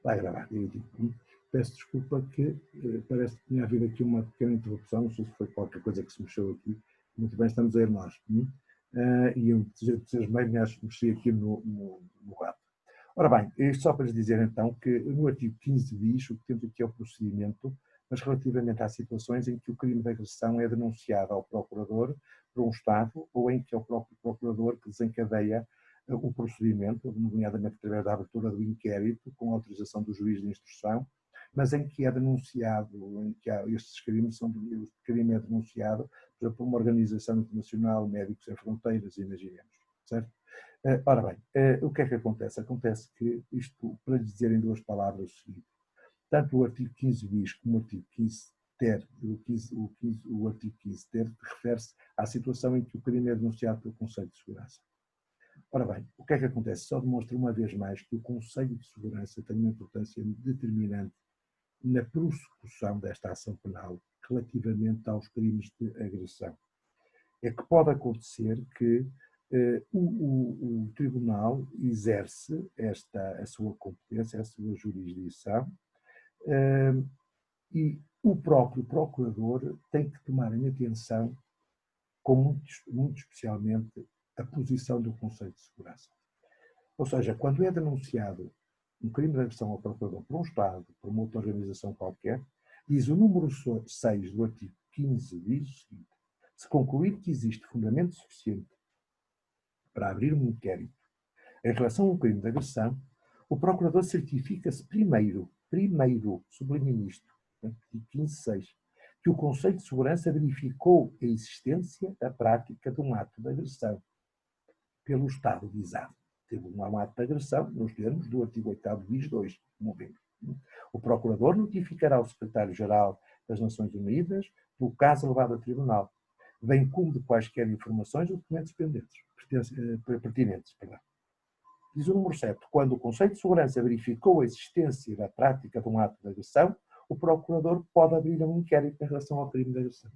Está a gravar, direitinho. Peço desculpa que parece que tinha havido aqui uma pequena interrupção, não sei se foi qualquer coisa que se mexeu aqui. Muito bem, estamos a ir nós. E eu desejo bem, acho que mexi aqui no rato. Ora bem, isto só para lhes dizer então que no artigo 15 bis o que temos aqui é o procedimento, mas relativamente às situações em que o crime de agressão é denunciado ao procurador por um Estado ou em que é o próprio procurador que desencadeia o procedimento, nomeadamente através da abertura do inquérito, com autorização do juiz de instrução, mas em que é denunciado, em que estes crimes o crime é denunciado, por exemplo, por uma organização internacional, Médicos Sem Fronteiras, imaginemos, certo? Ora bem, o que é que acontece? Acontece que isto, para lhe dizer em duas palavras o seguinte, tanto o artigo 15 bis como o artigo 15 ter, o artigo 15 ter refere-se à situação em que o crime é denunciado pelo Conselho de Segurança. Ora bem, o que é que acontece? Só demonstra uma vez mais que o Conselho de Segurança tem uma importância determinante na prossecução desta ação penal relativamente aos crimes de agressão. É que pode acontecer que o Tribunal exerce a sua competência, a sua jurisdição, e o próprio Procurador tem que tomar em atenção, muito especialmente, a posição do Conselho de Segurança. Ou seja, quando é denunciado um crime de agressão ao Procurador por um Estado, por uma outra organização qualquer, diz o número 6 do artigo 15, diz o seguinte: se concluir que existe fundamento suficiente para abrir um inquérito em relação ao crime de agressão, o Procurador certifica-se primeiro, sublinho isto, artigo 15.6, que o Conselho de Segurança verificou a existência da prática de um ato de agressão pelo Estado visado. Teve um ato de agressão nos termos do artigo 8º bis 2, como vemos. O Procurador notificará o Secretário-Geral das Nações Unidas do caso levado a tribunal, bem como de quaisquer informações ou documentos pertinentes. Diz o número 7. Quando o Conselho de Segurança verificou a existência da prática de um ato de agressão, o Procurador pode abrir um inquérito em relação ao crime de agressão.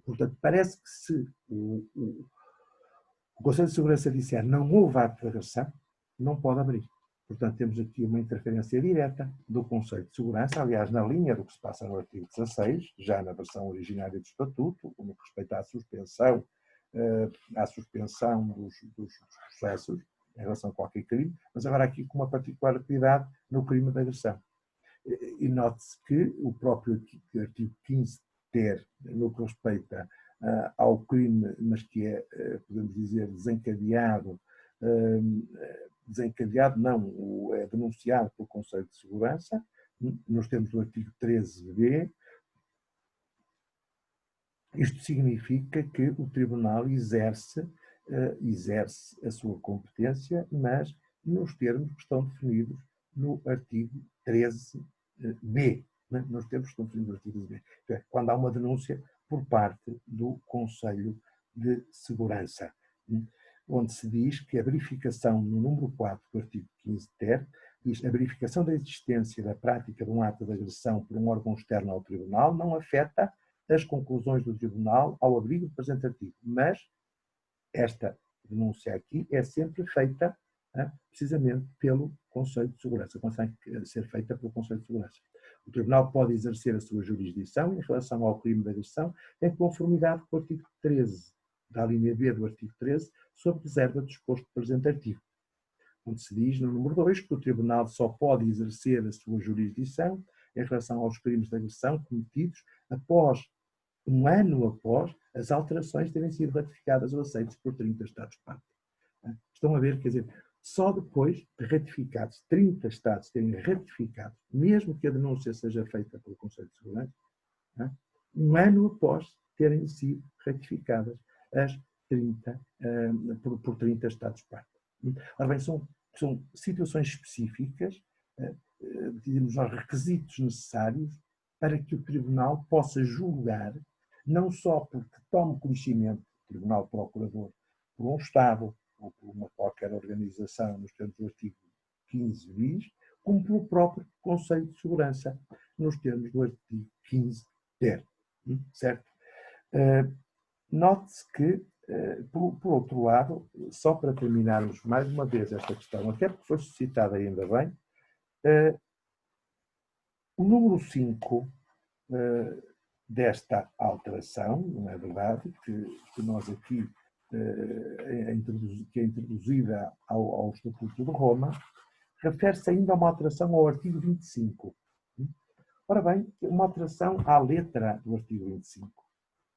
Portanto, parece que se o Conselho de Segurança disser não houve ato de agressão, não pode abrir. Portanto, temos aqui uma interferência direta do Conselho de Segurança, aliás, na linha do que se passa no artigo 16, já na versão originária do Estatuto, no que respeita à suspensão dos processos em relação a qualquer crime, mas agora aqui com uma particular cuidado no crime de agressão. E note-se que o próprio artigo 15 ter, no que respeita ao crime, mas que é, podemos dizer, desencadeado não, é denunciado pelo Conselho de Segurança, nos termos do artigo 13b, isto significa que o Tribunal exerce a sua competência, mas nos termos que estão definidos no artigo 13b. Nos termos que estão definidos no artigo 13b. Quando há uma denúncia por parte do Conselho de Segurança, onde se diz que a verificação no número 4 do artigo 15 ter, diz a verificação da existência da prática de um ato de agressão por um órgão externo ao Tribunal não afeta as conclusões do Tribunal ao abrigo do presente artigo, mas esta denúncia aqui é sempre feita precisamente pelo Conselho de Segurança, consegue ser feita pelo Conselho de Segurança. O Tribunal pode exercer a sua jurisdição em relação ao crime de agressão em conformidade com o artigo 13, da linha B do artigo 13, sob reserva do disposto do presente artigo, onde se diz no número 2 que o Tribunal só pode exercer a sua jurisdição em relação aos crimes de agressão cometidos um ano após as alterações terem sido ratificadas ou aceitas por 30 Estados-parte. Estão a ver, quer dizer, só depois de ratificados, 30 Estados terem ratificado, mesmo que a denúncia seja feita pelo Conselho de Segurança, um ano após terem sido ratificadas as 30, por 30 Estados-parte. Ora bem, são situações específicas, dizemos nós, requisitos necessários para que o Tribunal possa julgar, não só porque tome conhecimento, o Tribunal Procurador, por um Estado ou por uma qualquer organização, nos termos do artigo 15 bis, como pelo próprio Conselho de Segurança, nos termos do artigo 15 ter. Certo? Note-se que, por outro lado, só para terminarmos mais uma vez esta questão, até porque foi suscitada ainda bem, O número 5 desta alteração, não é verdade, que nós aqui, que é introduzida ao Estatuto de Roma, refere-se ainda a uma alteração ao artigo 25. Ora bem, uma alteração à letra do artigo 25.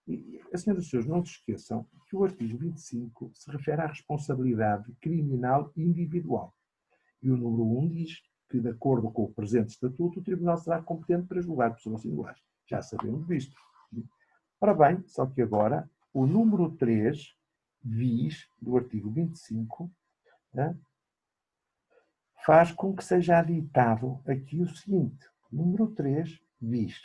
E, senhoras e senhores, não se esqueçam que o artigo 25 se refere à responsabilidade criminal individual. E o número 1 diz que, de acordo com o presente estatuto, o Tribunal será competente para julgar pessoas singulares. Já sabemos disto. Ora bem, só que agora o número 3 diz, do artigo 25, faz com que seja aditado aqui o seguinte. Número 3 diz: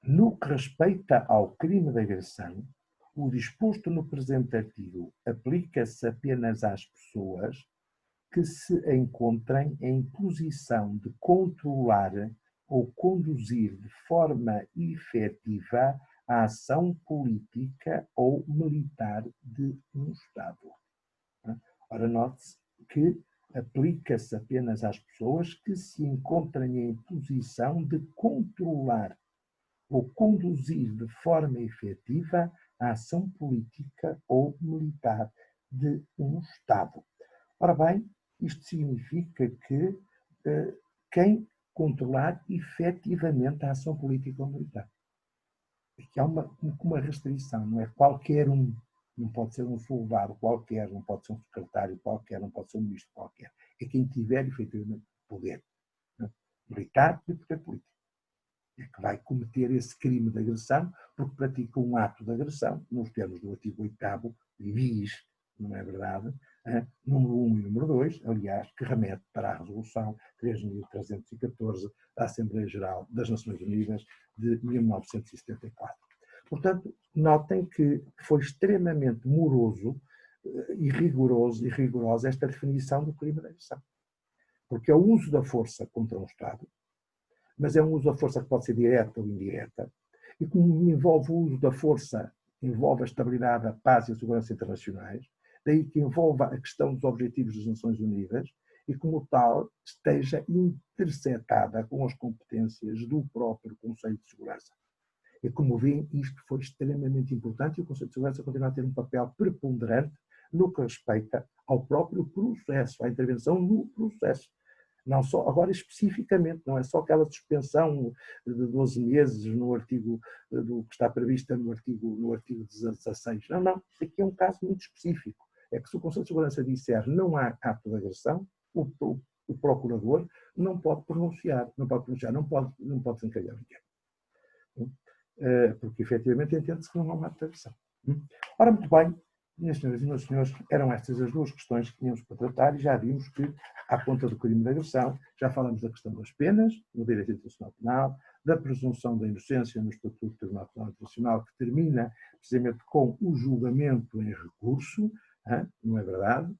no que respeita ao crime de agressão, o disposto no presente artigo aplica-se apenas às pessoas que se encontrem em posição de controlar ou conduzir de forma efetiva a ação política ou militar de um Estado. Ora, note-se que aplica-se apenas às pessoas que se encontrem em posição de controlar ou conduzir de forma efetiva a ação política ou militar de um Estado. Ora bem, isto significa que quem controlar efetivamente a ação política ou militar. Aqui há uma restrição, não é qualquer um, não pode ser um soldado qualquer, não pode ser um secretário qualquer, não pode ser um ministro qualquer. É quem tiver efetivamente poder, militar e poder político. É que vai cometer esse crime de agressão, porque pratica um ato de agressão, nos termos do artigo 8º, diz, não é verdade, número 1 e número 2, aliás, que remete para a resolução 3.314 da Assembleia Geral das Nações Unidas de 1974. Portanto, notem que foi extremamente moroso e rigorosa esta definição do crime de agressão. Porque é o uso da força contra um Estado, mas é um uso da força que pode ser direta ou indireta, e como envolve o uso da força, envolve a estabilidade, a paz e a segurança internacionais, daí que envolva a questão dos objetivos das Nações Unidas, e como tal esteja intersetada com as competências do próprio Conselho de Segurança. E como veem, isto foi extremamente importante e o Conselho de Segurança continua a ter um papel preponderante no que respeita ao próprio processo, à intervenção no processo. Não só, agora especificamente, não é só aquela suspensão de 12 meses no artigo do que está prevista no artigo 16. Não. Isso aqui é um caso muito específico. É que se o Conselho de Segurança disser não há ato de agressão, o procurador não pode pronunciar, não pode desencadear ninguém. Porque efetivamente entende-se que não há um ato de agressão. Ora, muito bem, minhas senhoras e meus senhores, eram estas as duas questões que tínhamos para tratar e já vimos que, à conta do crime de agressão, já falamos da questão das penas, no direito internacional penal, da presunção da inocência no Estatuto do Tribunal Penal Internacional, que termina precisamente com o julgamento em recurso, não é verdade?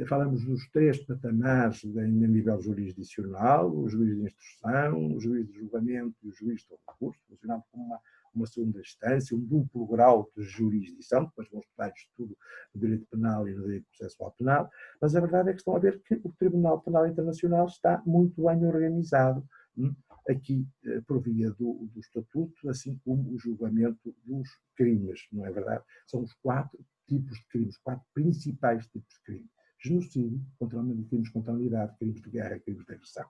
Falamos dos 3 patamares em nível jurisdicional, o juiz de instrução, o juiz de julgamento e o juiz de recurso, funcionando como uma segunda instância, um duplo grau de jurisdição, depois vamos estudar isto tudo no direito penal e no direito processual penal, mas a verdade é que estão a ver que o Tribunal Penal Internacional está muito bem organizado, aqui por via do Estatuto, assim como o julgamento dos crimes, não é verdade? São os 4 tipos de crimes, 4 principais tipos de crimes. Genocídio, crimes contra a humanidade, crimes de guerra, crimes de agressão.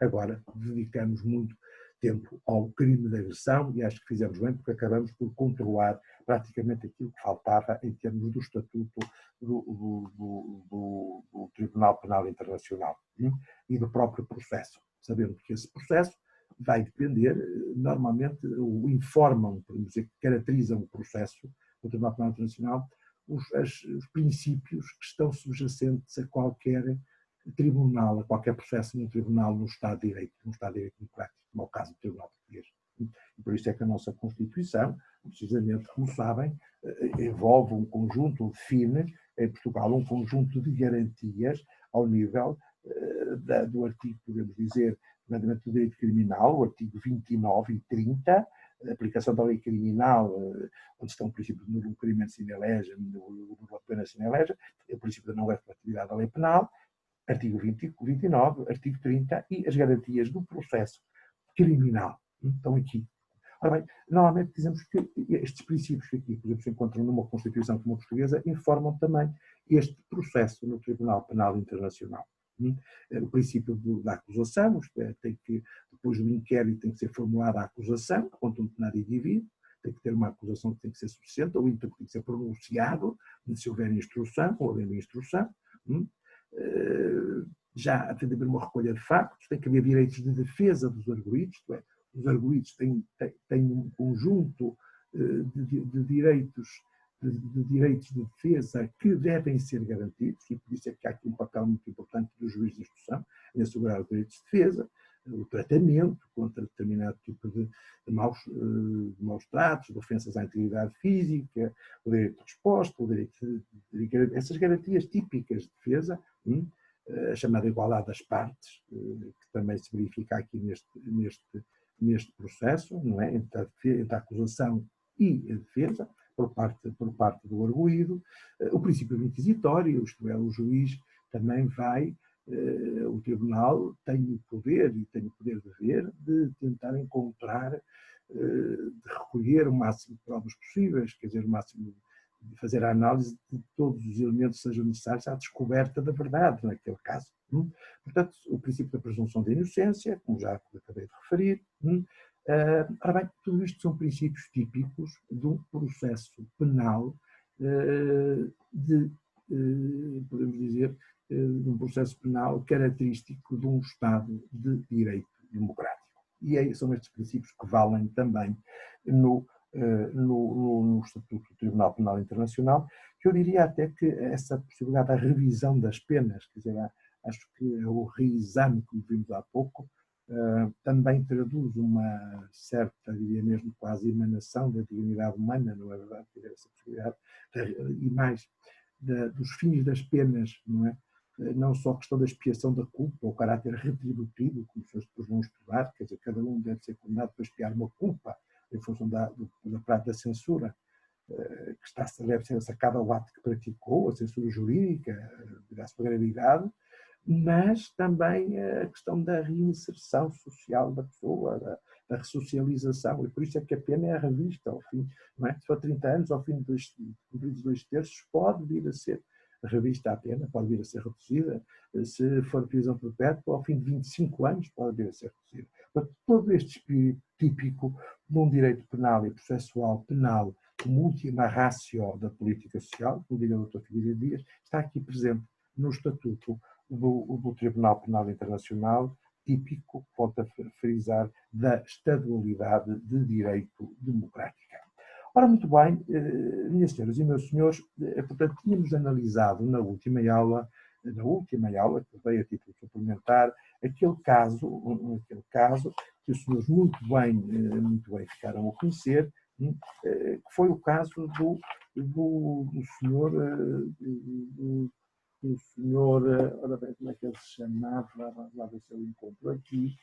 Agora, dedicamos muito tempo ao crime de agressão e acho que fizemos bem porque acabamos por controlar praticamente aquilo que faltava em termos do estatuto do Tribunal Penal Internacional e do próprio processo. Sabemos que esse processo vai depender, normalmente informam, podemos dizer, que caracterizam o processo do Tribunal Penal Internacional os princípios que estão subjacentes a qualquer tribunal, a qualquer processo no tribunal no Estado de Direito, no Estado de Direito democrático, como é o caso do Tribunal Português. E por isso é que a nossa Constituição, precisamente, como sabem, envolve um conjunto, define em Portugal um conjunto de garantias ao nível do artigo, podemos dizer, do direito criminal, o artigo 29 e 30, a aplicação da lei criminal, onde estão o princípio do nulo cumprimento sine lege, o nulo pena sine lege, o princípio da não retroatividade da lei penal, artigo 29, artigo 30 e as garantias do processo criminal. Estão aqui. Ora bem, normalmente dizemos que estes princípios que aqui, por exemplo, se encontram numa Constituição como a portuguesa, informam também este processo no Tribunal Penal Internacional. O princípio da acusação, isto é, tem que, depois do inquérito, tem que ser formulada a acusação contra um penado indivíduo, tem que ter uma acusação que tem que ser suficiente, ou então tem que ser pronunciado, se houver instrução, ou havendo instrução. Já tem de haver uma recolha de factos, tem que haver direitos de defesa dos arguidos, isto é, os arguidos têm um conjunto de direitos de defesa que devem ser garantidos, e por isso é que há aqui um papel muito importante do juiz de instrução em assegurar os direitos de defesa, o tratamento contra determinado tipo de maus tratos, de ofensas à integridade física, o direito de resposta, o direito essas garantias típicas de defesa, a chamada igualdade das partes, que também se verifica aqui neste processo, não é? Entre a acusação e a defesa, por parte do arguido, o princípio inquisitório, isto é, o juiz também vai, o tribunal tem o poder e tem o poder-dever de tentar encontrar, de recolher o máximo de provas possíveis, quer dizer, o máximo de fazer a análise de todos os elementos que sejam necessários à descoberta da verdade naquele caso. Portanto, o princípio da presunção de inocência, como já acabei de referir. Ora bem, tudo isto são princípios típicos de um processo penal, podemos dizer, de um processo penal característico de um Estado de direito democrático. E são estes princípios que valem também no Estatuto do Tribunal Penal Internacional, que eu diria até que essa possibilidade da revisão das penas, quer dizer, acho que o reexame, como vimos há pouco, também traduz uma certa, diria mesmo, quase emanação da dignidade humana, não é verdade? Essa possibilidade, e mais, dos fins das penas, não é? Não só a questão da expiação da culpa, ou o caráter retributivo, como os senhores depois vão estudar, quer dizer, cada um deve ser condenado para expiar uma culpa em função da prática da censura, que deve ser sacada ao ato que praticou, a censura jurídica, da sua gravidade, mas também a questão da reinserção social da pessoa, da ressocialização, e por isso é que a pena é revista ao fim, não é? Se for 30 anos, ao fim de cumpridos 2/3, pode vir a ser revista a pena, pode vir a ser reduzida, se for prisão perpétua, ao fim de 25 anos, pode vir a ser reduzida. Portanto, todo este espírito típico de um direito penal e processual penal como última ratio da política social, como diria o Dr. Figueiredo Dias, está aqui presente no Estatuto do Tribunal Penal Internacional, típico, volto a frisar, da estadualidade de direito democrática. Ora, muito bem, minhas senhoras e meus senhores, portanto, tínhamos analisado na última aula, que veio a título suplementar, aquele caso que os senhores muito bem ficaram a conhecer, que foi o caso do senhor, ora bem, como é que ele se chamava, lá ver se eu encontro aqui,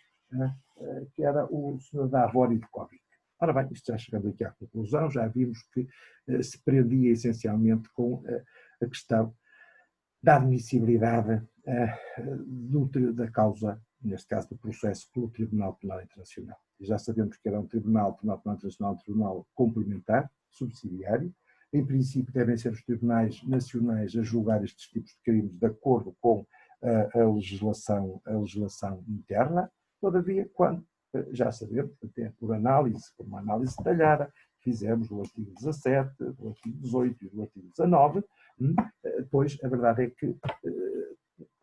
que era o senhor da Avório de Cóvic. Ora bem, isto já chegando aqui à conclusão, já vimos que se prendia essencialmente com a questão da admissibilidade da causa, neste caso do processo, pelo Tribunal Penal Internacional. E já sabemos que era um Tribunal Penal Internacional, um tribunal complementar, subsidiário. Em princípio, devem ser os tribunais nacionais a julgar estes tipos de crimes de acordo com a legislação interna. Todavia, quando já sabemos, até por uma análise detalhada, fizemos do artigo 17, do artigo 18 e do artigo 19, pois a verdade é que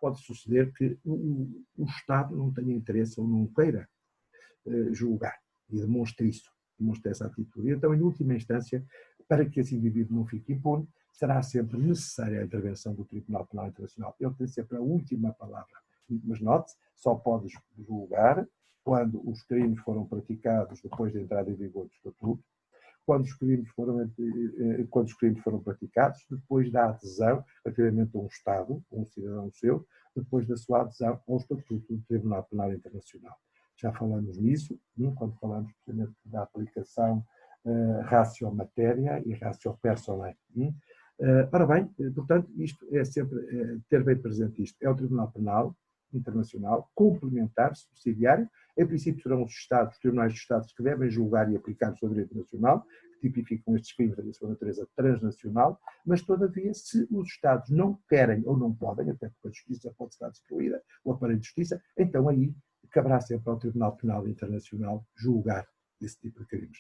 pode suceder que o Estado não tenha interesse ou não queira julgar e demonstre essa atitude. E então, em última instância, para que esse indivíduo não fique impune, será sempre necessária a intervenção do Tribunal Penal Internacional. Ele tem sempre a última palavra. Mas note, só pode julgar quando os crimes foram praticados depois da entrada em vigor do Estatuto, quando os crimes foram praticados, depois da adesão, relativamente a um Estado, um cidadão seu, depois da sua adesão ao Estatuto do Tribunal Penal Internacional. Já falamos nisso, quando falamos, precisamente, da aplicação ratio matéria e ratio personae. Ora bem, portanto, isto é sempre ter bem presente isto. É o Tribunal Penal Internacional, complementar, subsidiário. Em princípio serão os Estados, os tribunais dos Estados que devem julgar e aplicar o seu direito nacional, que tipificam estes crimes da sua natureza transnacional, mas todavia, se os Estados não querem ou não podem, até porque a justiça pode estar destruída, o aparelho de justiça, então aí caberá sempre ao Tribunal Penal Internacional julgar esse tipo de crimes.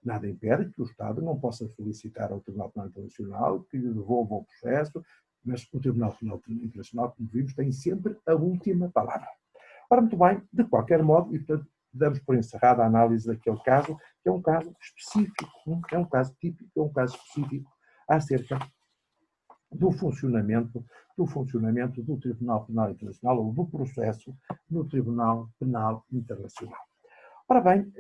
Nada impede que o Estado não possa solicitar ao Tribunal Penal Internacional que lhe devolva o processo, mas o Tribunal Penal Internacional, como vimos, tem sempre a última palavra. Ora, muito bem, de qualquer modo, e portanto damos por encerrada a análise daquele caso, que é um caso específico, é um caso típico, é um caso específico acerca do funcionamento do Tribunal Penal Internacional ou do processo no Tribunal Penal Internacional. Ora bem,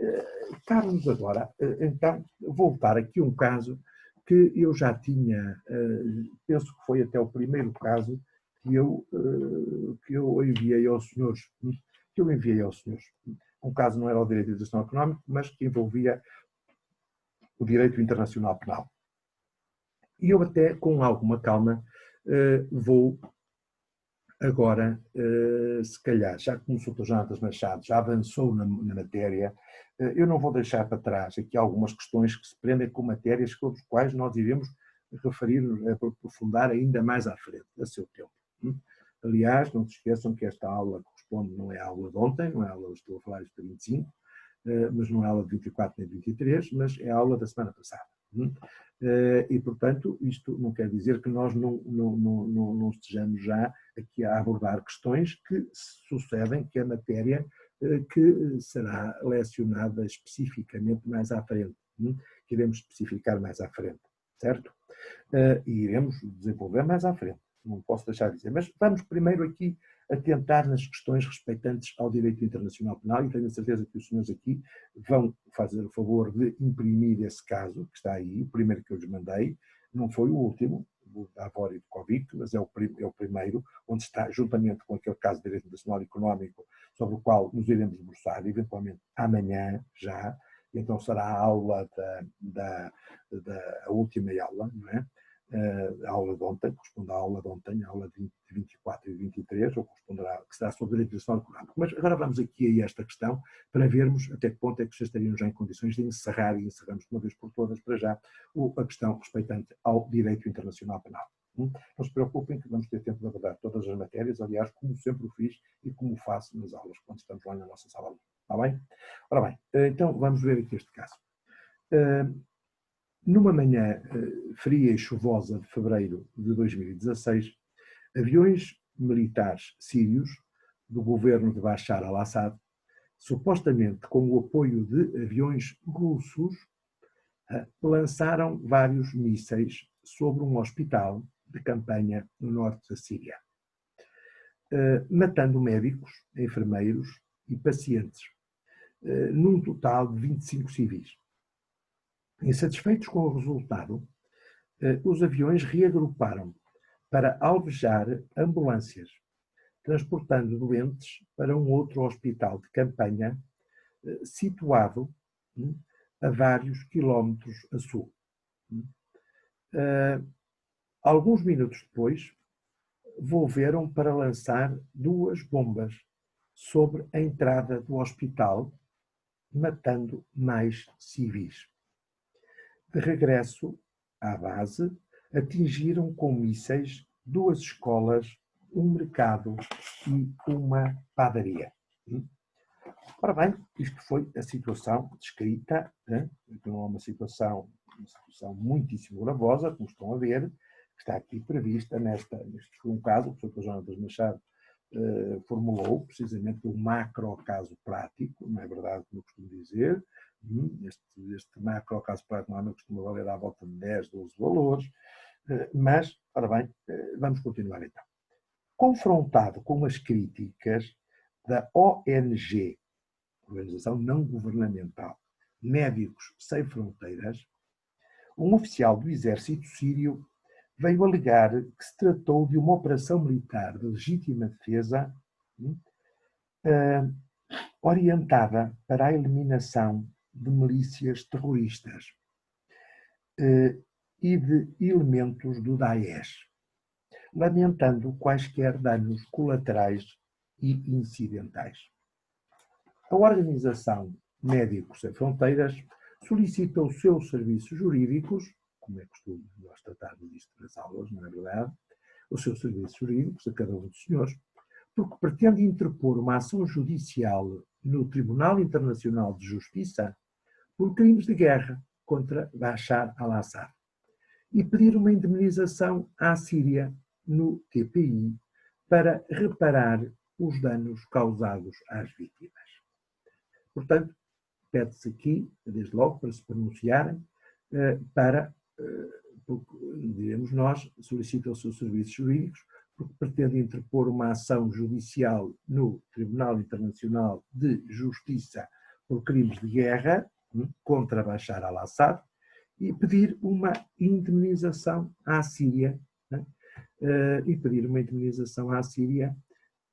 cabe-nos agora, então, voltar aqui a um caso que eu já tinha, penso que foi até o primeiro caso que eu enviei aos senhores, Um caso não era o direito internacional económico, mas que envolvia o direito internacional penal. E eu até, com alguma calma, vou agora, se calhar, já que o Dr. Jonatas Machado já avançou na matéria, eu não vou deixar para trás aqui algumas questões que se prendem com matérias sobre as quais nós iremos referir-nos, aprofundar ainda mais à frente, a seu tempo. Aliás, não se esqueçam que esta aula corresponde, não é a aula de ontem, não é a aula, estou a falar isto de 25, mas não é a aula de 24 nem de 23, mas é a aula da semana passada. E, portanto, isto não quer dizer que nós não estejamos já aqui a abordar questões que sucedem, que é matéria que será lecionada especificamente mais à frente, que iremos especificar mais à frente, certo? E iremos desenvolver mais à frente, não posso deixar de dizer. Mas vamos primeiro aqui atentar nas questões respeitantes ao direito internacional penal e tenho a certeza que os senhores aqui vão fazer o favor de imprimir esse caso, que está aí, o primeiro que eu lhes mandei, não foi o último, o da Avório de Covid, mas é o primeiro, onde está, juntamente com aquele caso de direito internacional económico, sobre o qual nos iremos debruçar, eventualmente amanhã já, então será a aula a última aula, não é? A aula de ontem, corresponde à aula de ontem, a aula de 24 e 23, ou corresponderá, que será sobre direito internacional económico. Mas agora vamos aqui a esta questão, para vermos até que ponto é que já estaríamos já em condições de encerrar, e encerramos de uma vez por todas, para já, a questão respeitante ao direito internacional penal. Não se preocupem que vamos ter tempo de abordar todas as matérias, aliás, como sempre o fiz e como faço nas aulas, quando estamos lá na nossa sala. Está bem? Ora bem, então vamos ver aqui este caso. Numa manhã fria e chuvosa de fevereiro de 2016, aviões militares sírios do governo de Bashar al-Assad, supostamente com o apoio de aviões russos, lançaram vários mísseis sobre um hospital de campanha no norte da Síria, matando médicos, enfermeiros e pacientes, num total de 25 civis. Insatisfeitos com o resultado, os aviões reagruparam para alvejar ambulâncias, transportando doentes para um outro hospital de campanha situado a vários quilómetros a sul. Alguns minutos depois, volveram para lançar 2 bombas sobre a entrada do hospital, matando mais civis. De regresso à base, atingiram com mísseis 2 escolas, um mercado e uma padaria. Ora bem, isto foi a situação descrita, então é uma situação muitíssimo gravosa, como estão a ver, que está aqui prevista neste foi um caso, o Dr. Jonatas Machado formulou precisamente um macro caso prático, não é verdade, como eu costumo dizer. Este macro caso prático normalmente costuma valer à volta de 10, 12 valores, mas, ora bem, vamos continuar então. Confrontado com as críticas da ONG, Organização Não Governamental, Médicos Sem Fronteiras, um oficial do exército sírio veio alegar que se tratou de uma operação militar de legítima defesa orientada para a eliminação de milícias terroristas. e de elementos do Daesh, lamentando quaisquer danos colaterais e incidentais. A Organização Médicos Sem Fronteiras solicita os seus serviços jurídicos, como é costume nós tratarmos isto nas aulas, não é verdade? Os seus serviços jurídicos a cada um dos senhores, porque pretende interpor uma ação judicial no Tribunal Internacional de Justiça por crimes de guerra contra Bashar al-Assad e pedir uma indemnização à Síria no TPI para reparar os danos causados às vítimas. Portanto, pede-se aqui, desde logo, para se pronunciarem, diremos nós, solicita os seus serviços jurídicos, porque pretende interpor uma ação judicial no Tribunal Internacional de Justiça por crimes de guerra contra Bashar al-Assad e pedir uma indemnização à Síria,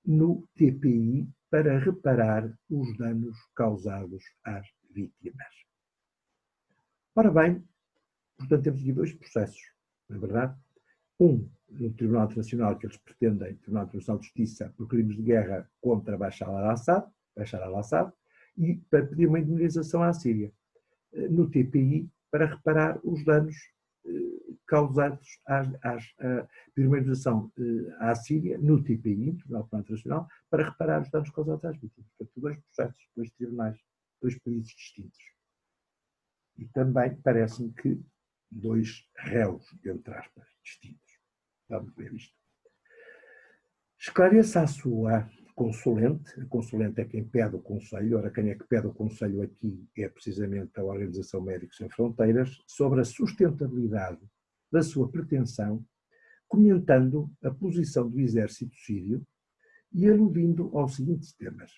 no TPI para reparar os danos causados às vítimas. Ora bem, portanto temos aqui dois processos, não é verdade? Um no Tribunal Internacional que eles pretendem, Tribunal Internacional de Justiça por crimes de guerra contra Bashar al-Assad, e para pedir uma indemnização à Síria, no TPI, para reparar os danos causados pedir uma indemnização à Síria, no TPI, Tribunal Penal Internacional, para reparar os danos causados às vítimas. Portanto, dois processos, dois tribunais, dois países distintos. E também parece-me que dois réus, entre aspas, distintos. Vamos ver isto. Esclareça a sua consulente, a consulente é quem pede o conselho, ora quem é que pede o conselho aqui é precisamente a Organização Médicos Sem Fronteiras, sobre a sustentabilidade da sua pretensão, comentando a posição do exército sírio e aludindo aos seguintes temas: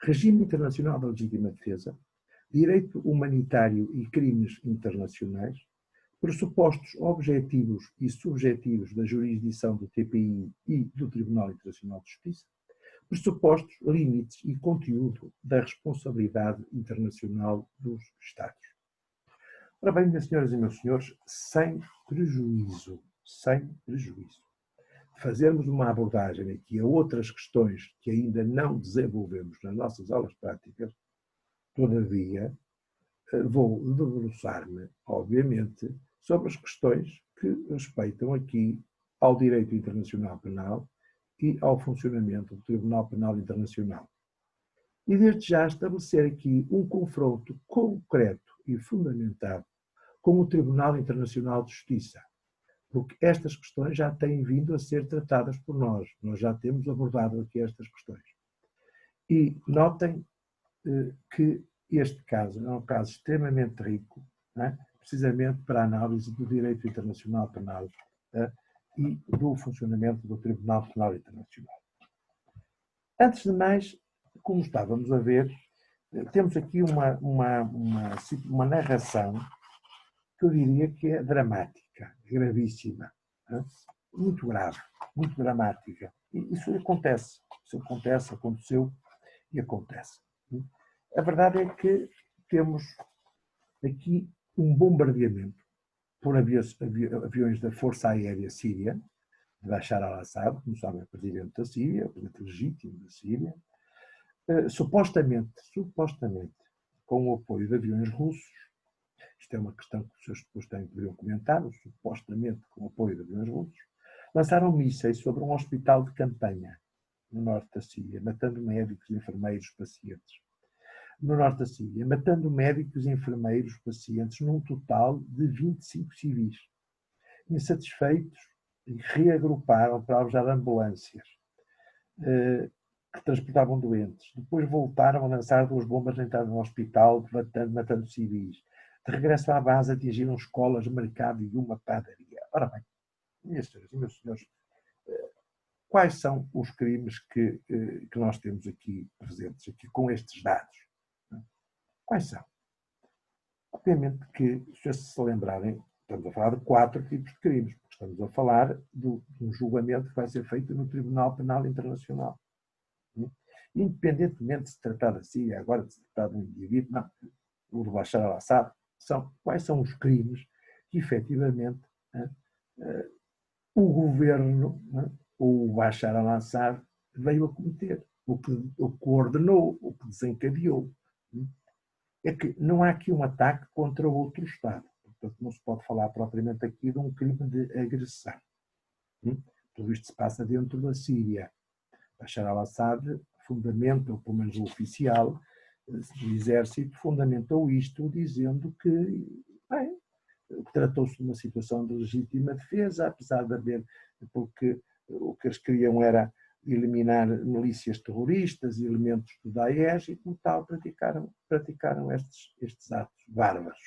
regime internacional da legítima defesa, direito humanitário e crimes internacionais, pressupostos objetivos e subjetivos da jurisdição do TPI e do Tribunal Internacional de Justiça, pressupostos, limites e conteúdo da responsabilidade internacional dos Estados. Ora bem, minhas senhoras e meus senhores, sem prejuízo, fazermos uma abordagem aqui a outras questões que ainda não desenvolvemos nas nossas aulas práticas, todavia, vou debruçar-me, obviamente, sobre as questões que respeitam aqui ao direito internacional penal e ao funcionamento do Tribunal Penal Internacional. E desde já estabelecer aqui um confronto concreto e fundamentado com o Tribunal Internacional de Justiça, porque estas questões já têm vindo a ser tratadas por nós já temos abordado aqui estas questões. E notem que este caso é um caso extremamente rico, precisamente para a análise do direito internacional penal e do funcionamento do Tribunal Penal Internacional. Antes de mais, como estávamos a ver, temos aqui uma narração que eu diria que é dramática, gravíssima, muito grave, muito dramática. E isso acontece, aconteceu e acontece. A verdade é que temos aqui um bombardeamento por aviões da Força Aérea Síria, de Bashar al-Assad, como sabem, presidente da Síria, o presidente legítimo da Síria, supostamente, com o apoio de aviões russos. Isto é uma questão que os senhores depois poderiam comentar, supostamente com o apoio de aviões russos, lançaram mísseis sobre um hospital de campanha no norte da Síria, matando médicos, enfermeiros, pacientes. No norte da Síria, matando médicos, enfermeiros, pacientes, num total de 25 civis. Insatisfeitos, reagruparam para usar ambulâncias que transportavam doentes. Depois voltaram a lançar 2 bombas na entrada do hospital, matando civis. De regresso à base, atingiram escolas, mercado e uma padaria. Ora bem, minhas senhoras e meus senhores, quais são os crimes que nós temos aqui presentes, aqui com estes dados? Quais são? Obviamente que, se lembrarem, estamos a falar de 4 tipos de crimes, porque estamos a falar de um julgamento que vai ser feito no Tribunal Penal Internacional. Independentemente de se tratar da Síria, agora de se tratar de um indivíduo, não, o de Bashar al-Assad, quais são os crimes que efetivamente o governo, o Bashar al-Assad, veio a cometer, o que ordenou, o que desencadeou. É que não há aqui um ataque contra outro Estado. Portanto, não se pode falar propriamente aqui de um crime de agressão. Tudo isto se passa dentro da Síria. Bashar al-Assad fundamenta, ou pelo menos o oficial do exército, fundamentou isto dizendo que, bem, tratou-se de uma situação de legítima defesa, apesar de haver, porque o que eles queriam era eliminar milícias terroristas e elementos do Daesh e, como tal, praticaram estes atos bárbaros.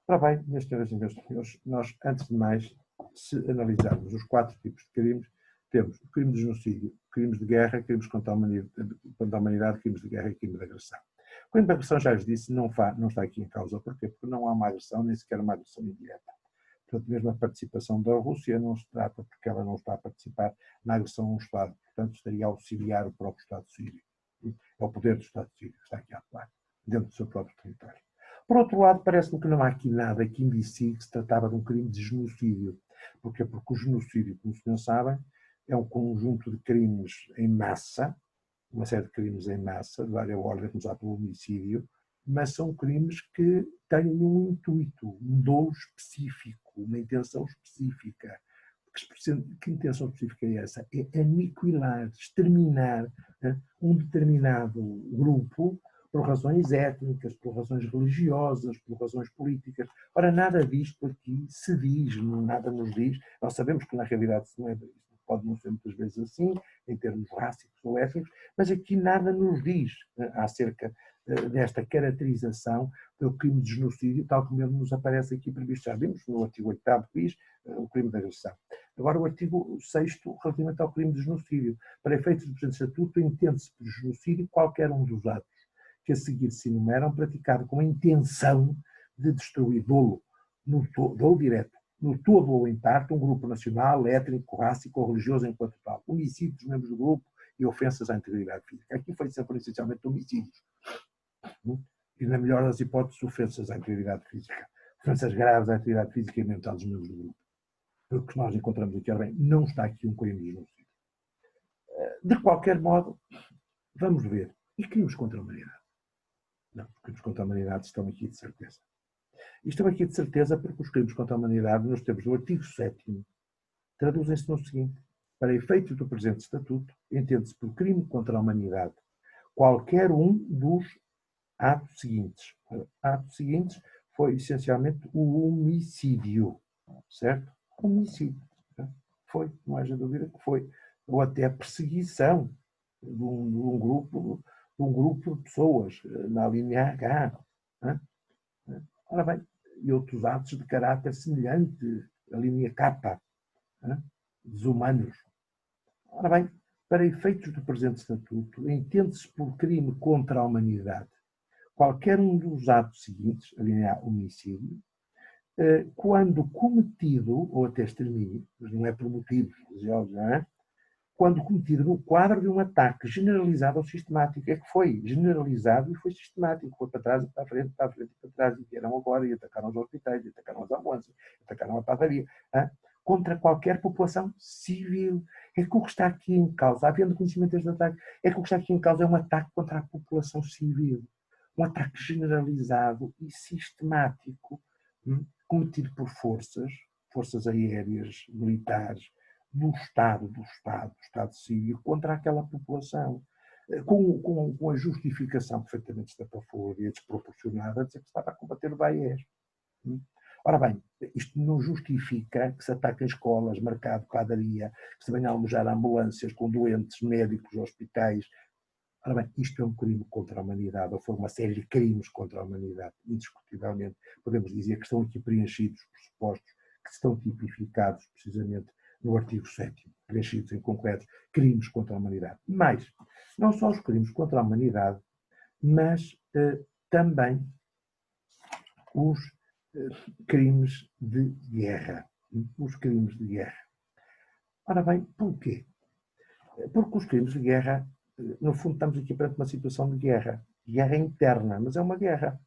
Ora bem, minhas senhoras e meus senhores, nós, antes de mais, se analisarmos os 4 tipos de crimes, temos o crime de genocídio, crimes de guerra, crimes contra a humanidade, crimes de guerra e crime de agressão. O crime de agressão, já vos disse, não está aqui em causa. Porquê? Porque não há uma agressão, nem sequer uma agressão indireta. Portanto, mesmo a participação da Rússia não se trata, porque ela não está a participar na agressão a um Estado. Portanto, estaria a auxiliar o próprio Estado sírio. É o poder do Estado sírio que está aqui a atuar, dentro do seu próprio território. Por outro lado, parece-me que não há aqui nada que indicie que se tratava de um crime de genocídio. Porquê? Porque o genocídio, como os senhores sabem, é um conjunto de crimes em massa, uma série de crimes em massa, de várias ordens, começar pelo homicídio, mas são crimes que têm um intuito, um dolo específico, uma intenção específica. Que intenção específica é essa? É aniquilar, exterminar um determinado grupo por razões étnicas, por razões religiosas, por razões políticas. Ora, nada disto aqui se diz, nada nos diz. Nós sabemos que na realidade não é, pode não ser muitas vezes assim, em termos rássicos ou étnicos, mas aqui nada nos diz acerca desta caracterização do crime de genocídio, tal como ele nos aparece aqui previsto. Já vimos no artigo 8º que diz o crime de agressão. Agora, o artigo 6º, relativamente ao crime de genocídio. Para efeitos do presente estatuto, entende-se por genocídio qualquer um dos atos que a seguir se enumeram, praticado com a intenção de destruir dolo direto, no todo ou em parte, um grupo nacional, étnico, rássico ou religioso enquanto tal, homicídio dos membros do grupo e ofensas à integridade física. Aqui foi sempre essencialmente homicídios. E, na melhor das hipóteses, ofensas à integridade física. Ofensas graves à integridade física e mental dos membros do grupo. O que nós encontramos aqui, bem, não está aqui um crime de genocídio. De qualquer modo, vamos ver. E crimes contra a humanidade? Não, os crimes contra a humanidade estão aqui de certeza. E estão aqui de certeza porque os crimes contra a humanidade, nos termos do artigo 7º, traduzem-se no seguinte: para efeitos do presente estatuto, entende-se por crime contra a humanidade qualquer um dos atos seguintes. Atos seguintes foi essencialmente o homicídio, certo? Homicídio. Foi, não haja dúvida que foi. Ou até a perseguição de um grupo de pessoas na linha H. Ora bem, e outros atos de caráter semelhante, a linha K, desumanos. Ora bem, para efeitos do presente estatuto, entende-se por crime contra a humanidade qualquer um dos atos seguintes, a linha A, homicídio, quando cometido, ou até extermínio, mas não é por motivos religiosos, não é? Quando cometido no quadro de um ataque generalizado ou sistemático. É que foi generalizado e foi sistemático. Foi para trás e para a frente, para a frente e para trás. E vieram agora e atacaram os hospitais, e atacaram as ambulâncias, atacaram a padaria. Contra qualquer população civil. É que o que está aqui em causa, havendo conhecimento deste ataque, é que o que está aqui em causa é um ataque contra a população civil. Um ataque generalizado e sistemático, cometido por forças aéreas, militares, do Estado sírio, contra aquela população, com a justificação perfeitamente estapafúrdia, desproporcionada, de dizer que estava a combater o Daesh. Ora bem, isto não justifica que se ataquem escolas, mercado, padaria, que se venham a alojar ambulâncias com doentes, médicos, hospitais. Ora bem, isto é um crime contra a humanidade, ou foi uma série de crimes contra a humanidade, indiscutivelmente. Podemos dizer que estão aqui preenchidos os pressupostos que estão tipificados precisamente no artigo 7º, preenchidos em concreto, crimes contra a humanidade. Mas, não só os crimes contra a humanidade, mas também os crimes de guerra. Os crimes de guerra. Ora bem, porquê? Porque os crimes de guerra, no fundo, estamos aqui perante uma situação de guerra. Guerra interna, mas é uma guerra.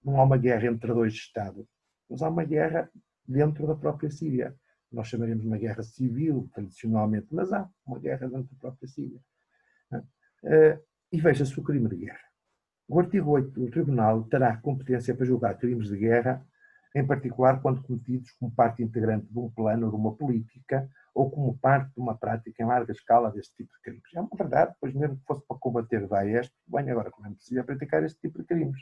Não há uma guerra entre dois Estados. mas há uma guerra dentro da própria Síria. Nós chamaremos uma guerra civil, tradicionalmente, mas há uma guerra dentro da própria Síria. E veja-se o crime de guerra. O artigo 8 do Tribunal terá competência para julgar crimes de guerra, em particular quando cometidos como parte integrante de um plano ou de uma política ou como parte de uma prática em larga escala deste tipo de crimes. É uma verdade, pois mesmo que fosse para combater Daesh, bem, agora como é possível praticar este tipo de crimes.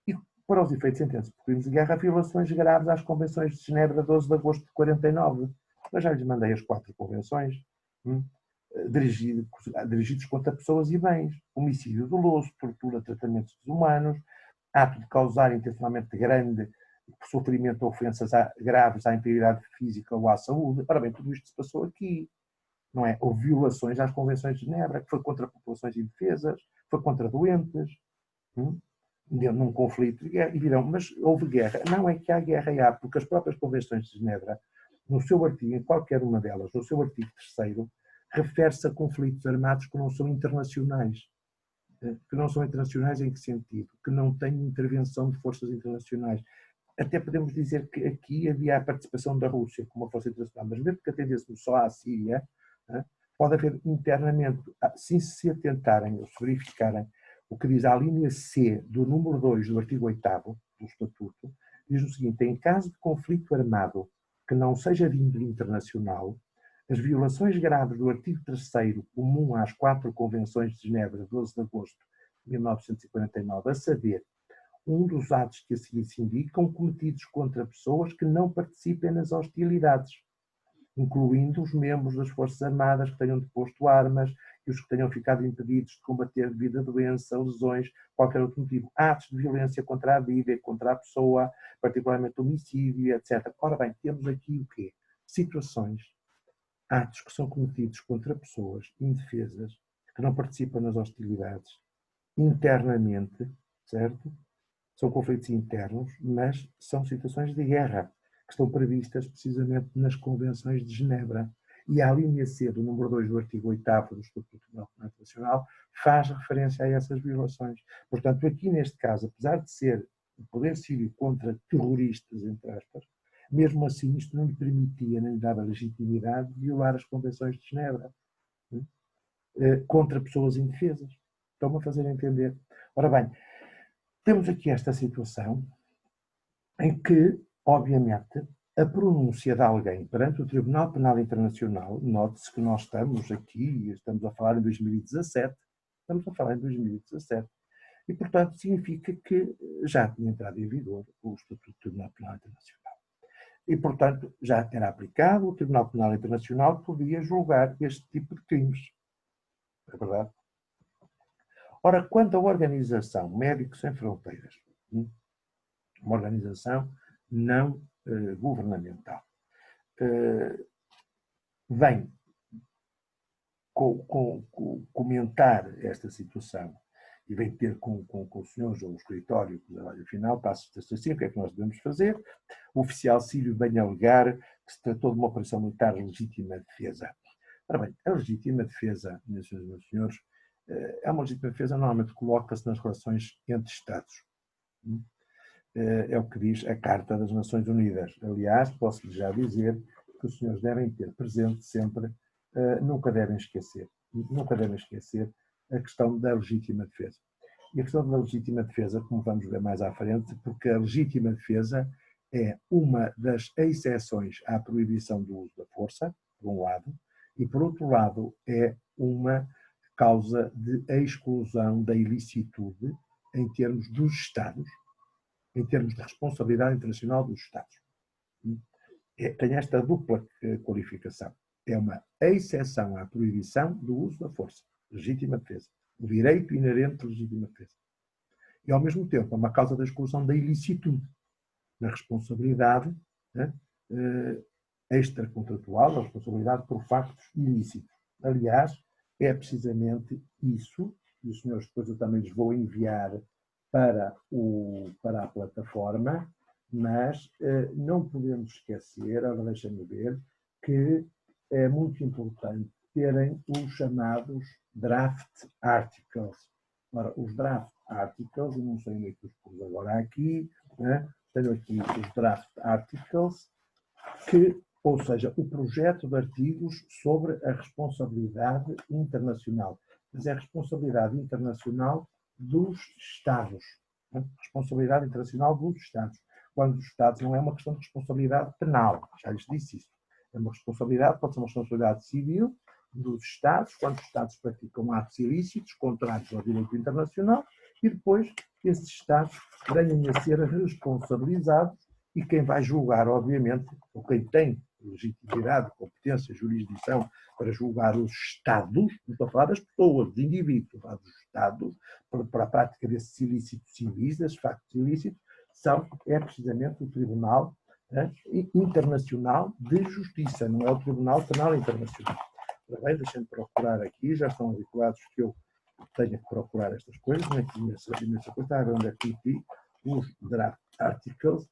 E para os efeitos entende-se por crimes de guerra violações graves às convenções de Genebra 12 de agosto de 49. Eu já lhes mandei as 4 convenções, dirigidos contra pessoas e bens, homicídio doloso, tortura, tratamentos desumanos, ato de causar intencionalmente grande sofrimento ou ofensas graves à integridade física ou à saúde. Ora bem, tudo isto se passou aqui, não é? Houve violações às convenções de Genebra, que foi contra populações indefesas, foi contra doentes, num conflito de guerra, e dirão, mas houve guerra. Não é que há guerra, há, porque as próprias convenções de Genebra, no seu artigo, em qualquer uma delas, no seu artigo 3º, refere-se a conflitos armados que não são internacionais. Que não são internacionais em que sentido? Que não têm intervenção de forças internacionais. Até podemos dizer que aqui havia a participação da Rússia como uma força internacional, mas mesmo que atendêssemos só à Síria, pode haver internamente, se se atentarem ou se verificarem o que diz a linha C do número 2 do artigo 8º do Estatuto, diz o seguinte: em caso de conflito armado que não seja de índole internacional, as violações graves do artigo 3º, comum às 4 convenções de Genebra, 12 de agosto de 1949, a saber, um dos atos que a seguir se indicam, cometidos contra pessoas que não participem nas hostilidades, incluindo os membros das Forças Armadas que tenham deposto armas e os que tenham ficado impedidos de combater devido a doença, lesões, qualquer outro motivo, atos de violência contra a vida e contra a pessoa, particularmente homicídio, etc. Ora bem, temos aqui o quê? Situações, atos que são cometidos contra pessoas indefesas, que não participam nas hostilidades, internamente, certo? São conflitos internos, mas são situações de guerra, que estão previstas precisamente nas convenções de Genebra. E a linha C do número 2 do artigo 8º do Estatuto Internacional faz referência a essas violações. Portanto, aqui neste caso, apesar de ser o poder sírio contra terroristas, entre aspas, mesmo assim isto não lhe permitia, nem lhe dava legitimidade de violar as convenções de Genebra contra pessoas indefesas. Estão-me a fazer entender. Ora bem, temos aqui esta situação em que, obviamente, a pronúncia de alguém perante o Tribunal Penal Internacional, note-se que nós estamos aqui, estamos a falar em 2017, e, portanto, significa que já tinha entrado em vigor o Estatuto do Tribunal Penal Internacional. E, portanto, já era aplicado, o Tribunal Penal Internacional podia julgar este tipo de crimes. É verdade? Ora, quanto à organização Médicos Sem Fronteiras, uma organização não governamental, vem comentar esta situação e vem ter com os senhores ou o escritório, afinal, passa-se assim, o que é que nós devemos fazer? O oficial sírio vem alegar que se tratou de uma operação militar de legítima defesa. Ora bem, a legítima defesa, minhas senhoras e meus senhores, é uma legítima defesa, normalmente coloca-se nas relações entre Estados. É o que diz a Carta das Nações Unidas. Aliás, posso-lhes já dizer que os senhores devem ter presente sempre, nunca devem esquecer a questão da legítima defesa. E a questão da legítima defesa, como vamos ver mais à frente, porque a legítima defesa é uma das exceções à proibição do uso da força, por um lado, e por outro lado é uma causa de exclusão da ilicitude em termos dos Estados, em termos de responsabilidade internacional dos Estados. Tem esta dupla qualificação. É uma exceção à proibição do uso da força, legítima defesa, o direito inerente à legítima defesa. E, ao mesmo tempo, é uma causa da exclusão da ilicitude, na responsabilidade extracontratual, a responsabilidade por factos ilícitos. Aliás, é precisamente isso, e os senhores depois eu também lhes vou enviar para a plataforma, mas não podemos esquecer, agora deixem-me ver, que é muito importante terem os chamados draft articles. Ora, os draft articles, eu não sei onde é que os pus agora aqui, tenho aqui os draft articles, ou seja, o projeto de artigos sobre a responsabilidade internacional. Mas é a responsabilidade internacional dos Estados. Né? Responsabilidade internacional dos Estados. Quando os Estados não é uma questão de responsabilidade penal, já lhes disse isso. É uma responsabilidade, pode ser uma responsabilidade civil dos Estados, quando os Estados praticam atos ilícitos, contrários ao direito internacional, e depois esses Estados venham a ser responsabilizados e quem vai julgar, obviamente, ou quem tem legitimidade, competência, jurisdição para julgar os Estados, não estou a falar das pessoas, dos indivíduos, estou a falar dos Estados, para a prática desses ilícitos civis, desses factos ilícitos, é precisamente o Tribunal Internacional de Justiça, não é o Tribunal Penal Internacional. Bem, deixem-me procurar aqui, já estão habituados que eu tenha que procurar estas coisas, não é que imensa coisa, está a ver onde é que meti os draft articles,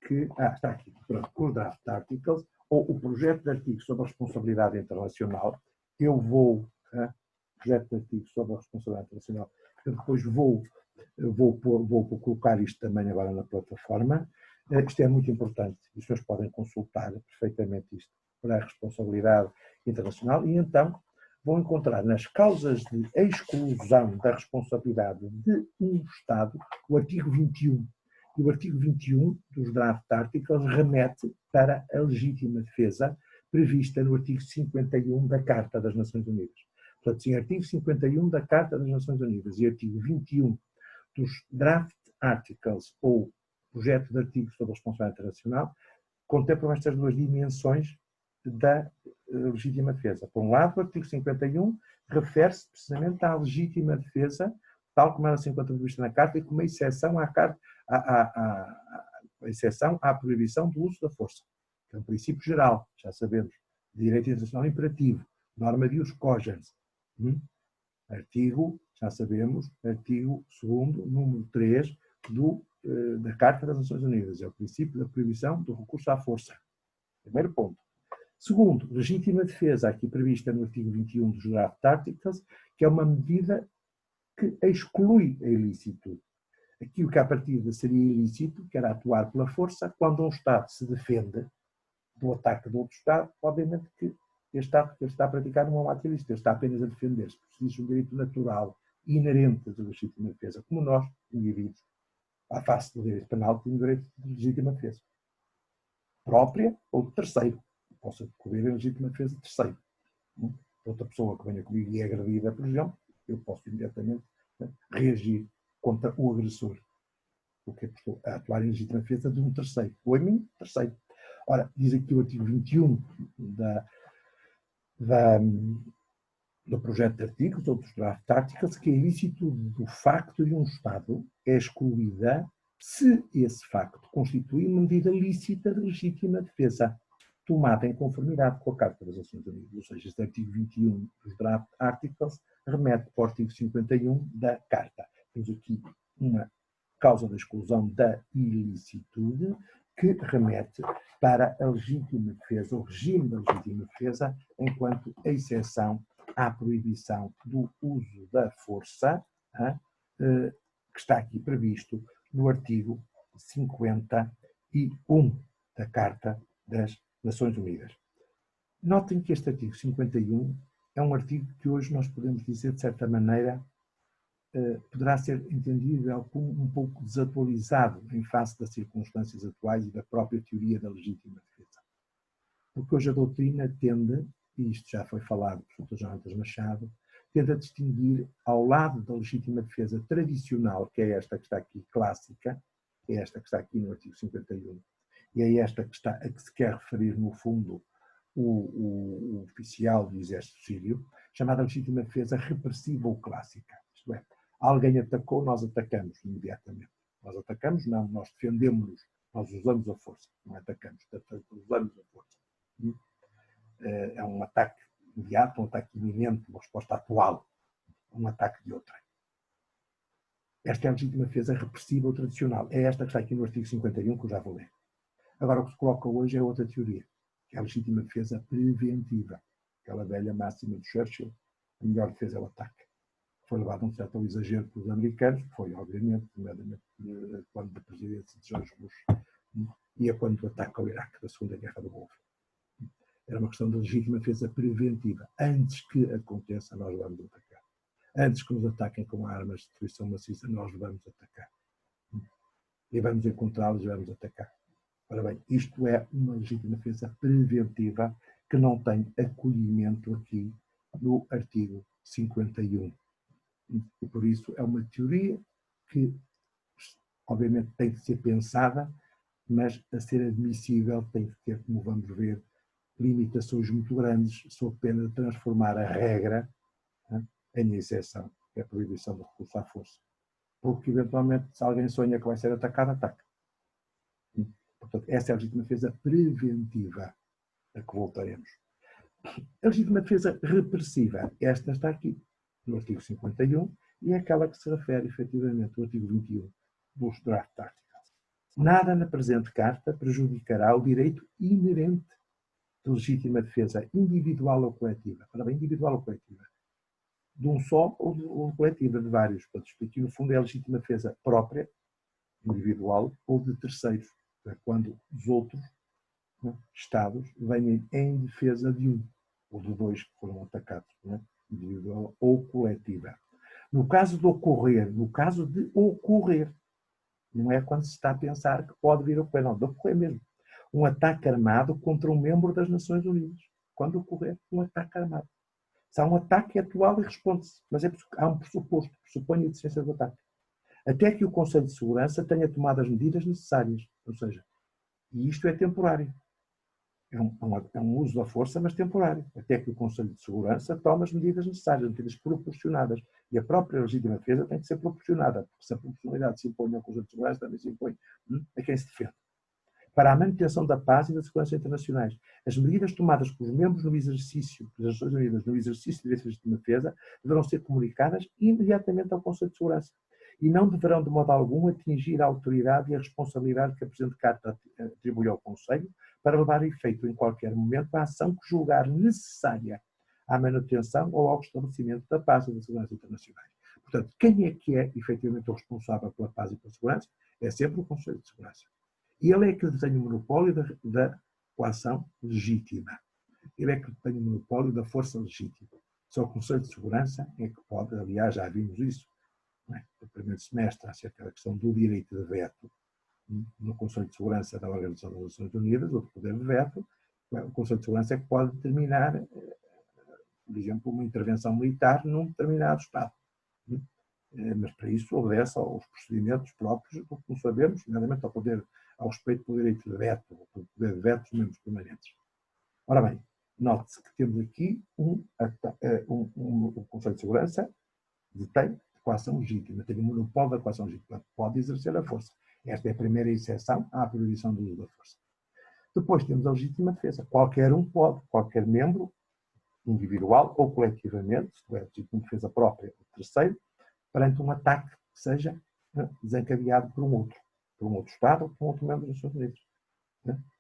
está aqui, pronto, os draft articles, ou o projeto de artigo sobre a responsabilidade internacional, eu vou, projeto de artigo sobre a responsabilidade internacional, eu depois vou colocar isto também agora na plataforma. Isto é muito importante, as pessoas podem consultar perfeitamente isto para a responsabilidade internacional e então vão encontrar nas causas de exclusão da responsabilidade de um Estado o artigo 21. E o artigo 21 dos draft articles remete para a legítima defesa prevista no artigo 51 da Carta das Nações Unidas. Portanto, sim, artigo 51 da Carta das Nações Unidas e artigo 21 dos draft articles, ou projeto de artigos sobre a responsabilidade internacional, contemplam estas duas dimensões da legítima defesa. Por um lado, o artigo 51 refere-se precisamente à legítima defesa, tal como ela se encontra prevista na Carta, e como exceção à proibição do uso da força. Que é um princípio geral, já sabemos, de direito internacional imperativo, norma de ius cogens. Artigo, já sabemos, artigo 2º, número 3 da Carta das Nações Unidas. É o princípio da proibição do recurso à força. Primeiro ponto. Segundo, legítima defesa, aqui prevista no artigo 21 dos draft articles, que é uma medida que exclui a ilicitude. Aquilo que à partida seria ilícito, que era atuar pela força, quando um Estado se defende do ataque de outro Estado, obviamente que este ato que ele está a praticar não é um ato ilícito, ele está apenas a defender-se, porque existe um direito natural e inerente da legítima defesa, como nós, indivíduos, à face do direito penal, temos o direito de legítima defesa. Própria ou de terceiro. Posso recorrer a legítima defesa de terceiro. Outra pessoa que venha comigo e é agredida, por exemplo, eu posso imediatamente reagir contra o agressor, porque estou a atuar em legítima defesa de um terceiro. Ou em mim, terceiro. Ora, diz aqui o artigo 21 do projeto de artigos, ou dos draft articles, que a ilicitude do facto de um Estado é excluída se esse facto constitui uma medida lícita de legítima defesa, tomada em conformidade com a Carta das Nações Unidas. Ou seja, este artigo 21 dos draft articles remete para o artigo 51 da Carta. Temos aqui uma causa da exclusão da ilicitude que remete para a legítima defesa, o regime da legítima defesa, enquanto exceção à proibição do uso da força, que está aqui previsto no artigo 51 da Carta das Nações Unidas. Notem que este artigo 51 é um artigo que hoje nós podemos dizer, de certa maneira, poderá ser entendido como um pouco desatualizado em face das circunstâncias atuais e da própria teoria da legítima defesa. Porque hoje a doutrina tende, e isto já foi falado por Dr. Jonatas Machado, tende a distinguir ao lado da legítima defesa tradicional, que é esta que está aqui, clássica, que é esta que está aqui no artigo 51, e é esta a que se quer referir, no fundo, o oficial do Exército Sírio, chamada legítima defesa repressiva ou clássica. Isto é, alguém atacou, nós atacamos imediatamente. Nós atacamos, não, nós defendemos-nos, nós usamos a força, não atacamos, usamos a força. É um ataque imediato, um ataque iminente, uma resposta atual, um ataque de outra. Esta é a legítima defesa repressiva ou tradicional. É esta que está aqui no artigo 51, que eu já vou ler. Agora, o que se coloca hoje é outra teoria, que é a legítima defesa preventiva. Aquela velha máxima de Churchill, a melhor defesa é o ataque. foi levado um certo exagero pelos americanos, foi, obviamente, nomeadamente quando da presidência de George Bush e a quando do ataque ao Iraque da Segunda Guerra do Golfo. Era uma questão de legítima defesa preventiva. Antes que aconteça, nós vamos atacar. Antes que nos ataquem com armas de destruição maciça, nós vamos atacar. E vamos encontrá-los e vamos atacar. Ora bem, isto é uma legítima defesa preventiva que não tem acolhimento aqui no artigo 51. E por isso é uma teoria que, obviamente, tem que ser pensada, mas a ser admissível tem que ter, como vamos ver, limitações muito grandes, sob pena de transformar a regra em exceção, que é a proibição do recurso à força. Porque, eventualmente, se alguém sonha que vai ser atacado, ataca. Portanto, essa é a legítima defesa preventiva a que voltaremos. A legítima defesa repressiva, esta está aqui, no artigo 51, e é aquela que se refere, efetivamente, ao artigo 21 dos Draft Articles. Nada na presente carta prejudicará o direito inerente de legítima defesa individual ou coletiva. Ora bem, individual ou coletiva. De um só ou coletiva, de vários. Portanto, no fundo é a legítima defesa própria, individual, ou de terceiros. Quando os outros Estados venham em defesa de um, ou de dois que foram atacados, individual ou coletiva. No caso de ocorrer, não é quando se está a pensar que pode vir a ocorrer, não, de ocorrer mesmo. Um ataque armado contra um membro das Nações Unidas. Quando ocorrer um ataque armado. Se há um ataque atual e responde-se, mas há um pressuposto, pressupõe a existência do ataque. Até que o Conselho de Segurança tenha tomado as medidas necessárias. Ou seja, e isto é temporário. É um uso da força, mas temporário. Até que o Conselho de Segurança tome as medidas necessárias, medidas proporcionadas. E a própria legítima defesa tem que ser proporcionada, porque se a proporcionalidade se impõe ao Conselho de Segurança, também se impõe a quem se defende. Para a manutenção da paz e da segurança internacionais. As medidas tomadas pelos membros no exercício das Nações Unidas, no exercício de legítima defesa, deverão ser comunicadas imediatamente ao Conselho de Segurança e não deverão, de modo algum, atingir a autoridade e a responsabilidade que a presente Carta atribui ao Conselho para levar a efeito, em qualquer momento, a ação que julgar necessária à manutenção ou ao estabelecimento da paz e da segurança internacionais. Portanto, quem é que é, efetivamente, o responsável pela paz e pela segurança? É sempre o Conselho de Segurança. E ele é que tem o monopólio da coação legítima. Ele é que tem o monopólio da força legítima. Só o Conselho de Segurança é que pode, aliás, já vimos isso no primeiro semestre, acerca da questão do direito de veto no Conselho de Segurança da Organização das Nações Unidas, ou do poder de veto. O Conselho de Segurança é que pode determinar, por exemplo, uma intervenção militar num determinado Estado. Mas para isso obedece aos procedimentos próprios, como sabemos, nomeadamente ao respeito do direito de veto, do poder de veto dos membros permanentes. Ora bem, note-se que temos aqui o Conselho de Segurança detém coação legítima, tem o monopólio da coação legítima, pode exercer a força. Esta é a primeira exceção à proibição do uso da força. Depois temos a legítima defesa. Qualquer um pode, qualquer membro, individual ou coletivamente, isto é, legítima defesa própria ou terceiro, perante um ataque que seja desencadeado por um outro Estado ou por um outro membro das Nações Unidas.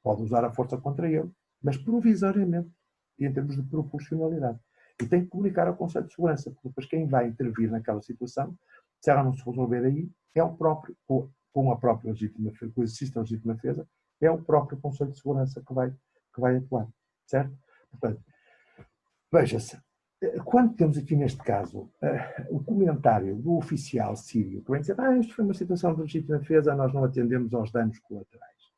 Pode usar a força contra ele, mas provisoriamente, e em termos de proporcionalidade. E tem que comunicar ao Conselho de Segurança, porque depois quem vai intervir naquela situação, se ela não se resolver aí, é o próprio, com a própria legítima defesa, com o exercício da legítima defesa, é o próprio Conselho de Segurança que vai atuar. Certo? Portanto, veja-se, quando temos aqui neste caso o comentário do oficial sírio, que vem dizer, isto foi uma situação de legítima defesa, nós não atendemos aos danos colaterais,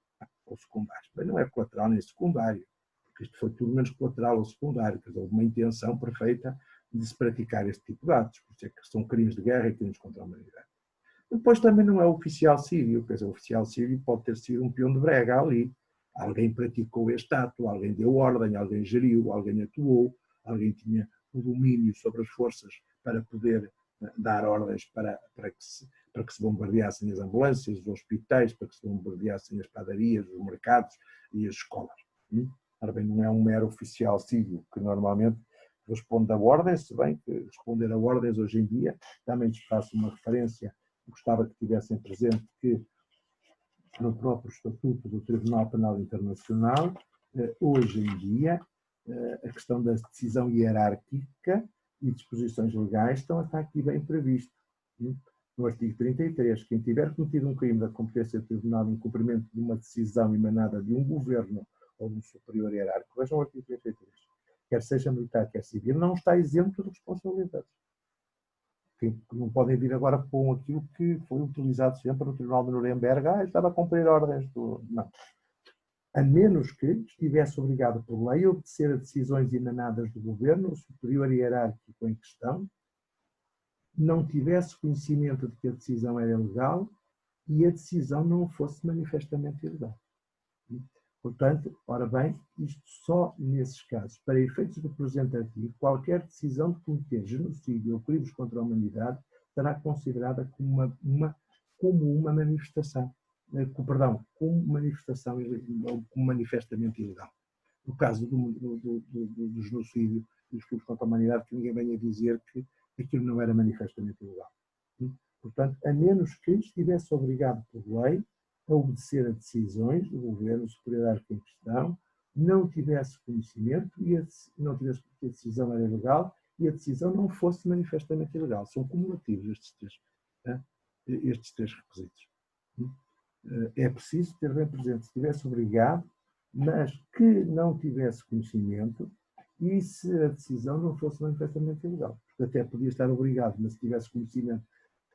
ou secundários. Mas não é colateral nem secundário, porque isto foi tudo menos colateral ou secundário, quer dizer, houve uma intenção perfeita de se praticar este tipo de atos, por isso é que são crimes de guerra e crimes contra a humanidade. Depois também não é o oficial sírio, quer dizer, o oficial sírio pode ter sido um peão de brega ali. Alguém praticou este ato, alguém deu ordem, alguém geriu, alguém atuou, alguém tinha o domínio sobre as forças para poder dar ordens para que se bombardeassem as ambulâncias, os hospitais, para que se bombardeassem as padarias, os mercados e as escolas. Ora bem, não é um mero oficial sírio que normalmente responde a ordens, se bem que responder a ordens hoje em dia, também lhes faço uma referência, gostava que tivessem presente que no próprio Estatuto do Tribunal Penal Internacional, hoje em dia, a questão da decisão hierárquica e disposições legais está aqui bem previsto. No artigo 33, quem tiver cometido um crime da competência do tribunal em cumprimento de uma decisão emanada de um governo ou de um superior hierárquico, vejam o artigo 33, quer seja militar, quer civil, não está isento de responsabilidades. Não podem vir agora com aquilo que foi utilizado sempre no Tribunal de Nuremberg, estava a cumprir ordens do... Não. A menos que estivesse obrigado por lei a obedecer a decisões emanadas do governo, o superior hierárquico em questão, não tivesse conhecimento de que a decisão era ilegal e a decisão não fosse manifestamente ilegal. Portanto, ora bem, isto só nesses casos. Para efeitos do presente artigo, qualquer decisão de cometer genocídio ou crimes contra a humanidade será considerada como uma manifestação, como manifestação ou como manifestamente ilegal. No caso do genocídio e dos crimes contra a humanidade, que ninguém venha dizer que aquilo não era manifestamente ilegal. Portanto, a menos que estivesse obrigado por lei a obedecer a decisões do governo superior em questão, não tivesse conhecimento e não tivesse que a decisão era ilegal e a decisão não fosse manifestamente ilegal. São cumulativos estes três requisitos. É preciso ter bem presente, se estivesse obrigado, mas que não tivesse conhecimento e se a decisão não fosse manifestamente ilegal. Porque até podia estar obrigado, mas se tivesse conhecimento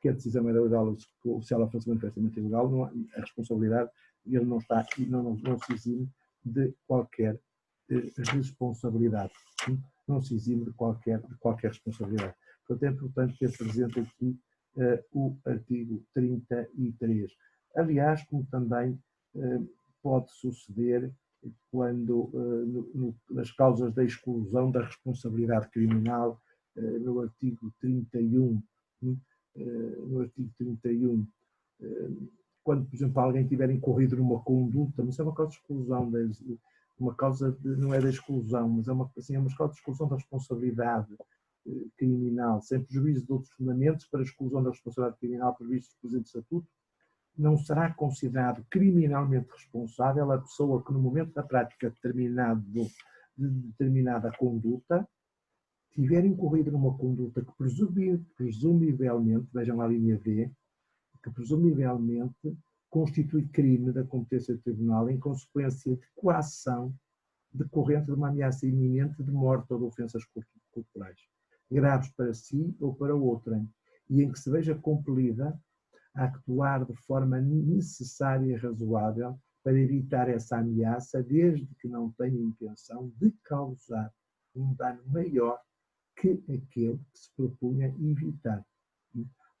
que a decisão era legal ou se ela fosse manifestamente ilegal, não, a responsabilidade, ele não está e não se exime de qualquer responsabilidade. Não se exime de qualquer responsabilidade. Portanto, é importante ter presente aqui o artigo 33. Aliás, como também pode suceder quando nas causas da exclusão da responsabilidade criminal, no artigo 31, no artigo 31, quando, por exemplo, alguém tiver incorrido numa conduta, mas é uma causa de exclusão, não é da exclusão, mas é uma causa de exclusão da responsabilidade criminal, sem prejuízo de outros fundamentos para a exclusão da responsabilidade criminal previstos no presente estatuto, não será considerado criminalmente responsável a pessoa que, no momento da prática de determinada conduta, tiver incorrido numa conduta que presumivelmente, vejam lá a linha D, que presumivelmente constitui crime da competência do tribunal em consequência de coação decorrente de uma ameaça iminente de morte ou de ofensas corporais, graves para si ou para outrem, e em que se veja compelida a actuar de forma necessária e razoável para evitar essa ameaça, desde que não tenha intenção de causar um dano maior que aquele que se propunha evitar.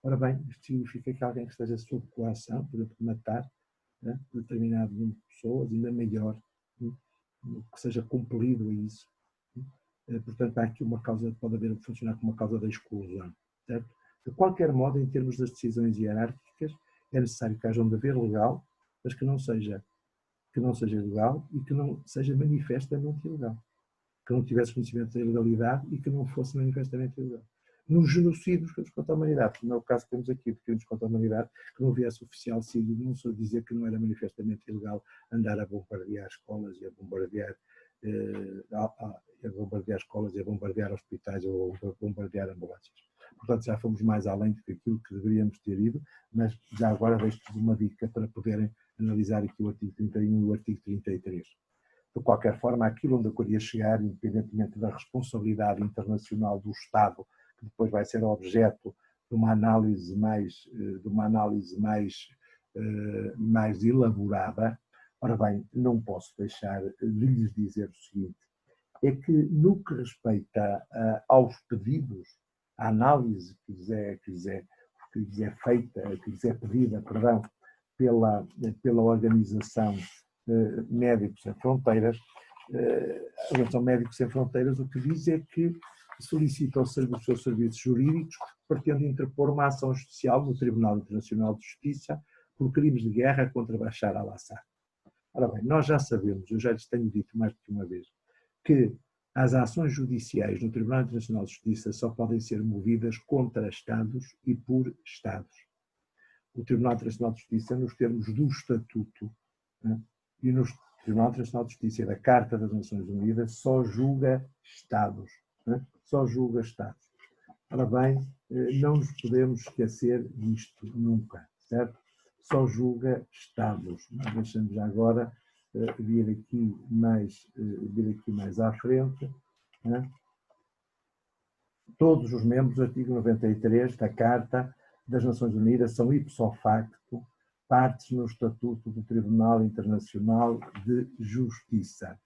Ora bem, isto significa que alguém que esteja sob coação, por exemplo, matar determinado número de pessoas, ainda maior, que seja compelido a isso. Portanto, há aqui uma causa, pode funcionar como uma causa da exclusão. Certo? De qualquer modo, em termos das decisões hierárquicas, é necessário que haja um dever legal, mas que não seja ilegal e que não seja manifestamente ilegal. Que não tivesse conhecimento da ilegalidade e que não fosse manifestamente ilegal. Nos genocídios, crimes contra a humanidade, como é o caso que temos aqui de crimes contra a humanidade, que não viesse oficial civil, não só dizer que não era manifestamente ilegal andar a bombardear escolas e a bombardear escolas e a bombardear hospitais ou a bombardear ambulâncias. Portanto, já fomos mais além do que aquilo que deveríamos ter ido, mas já agora deixo-vos uma dica para poderem analisar aqui o artigo 31 e o artigo 33. De qualquer forma, aquilo onde eu queria chegar, independentemente da responsabilidade internacional do Estado, que depois vai ser objeto de uma análise mais elaborada, ora bem, não posso deixar de lhes dizer o seguinte, é que no que respeita aos pedidos, à análise que lhes é pedida, pela Organização Médicos Sem Fronteiras, a Organização Médicos Sem Fronteiras o que diz é que solicita os seus serviços jurídicos que pretendem interpor uma ação judicial no Tribunal Internacional de Justiça por crimes de guerra contra Bashar al-Assad. Ora bem, nós já sabemos, eu já lhes tenho dito mais do que uma vez, que as ações judiciais no Tribunal Internacional de Justiça só podem ser movidas contra Estados e por Estados. O Tribunal Internacional de Justiça, nos termos do Estatuto, e no Tribunal Internacional de Justiça e da Carta das Nações Unidas, só julga Estados. Só julga Estados. Ora bem, não nos podemos esquecer disto nunca, certo? Só julga Estados. Deixamos já agora vir aqui mais à frente. Né? Todos os membros do artigo 93 da Carta das Nações Unidas são ipso facto partes no Estatuto do Tribunal Internacional de Justiça.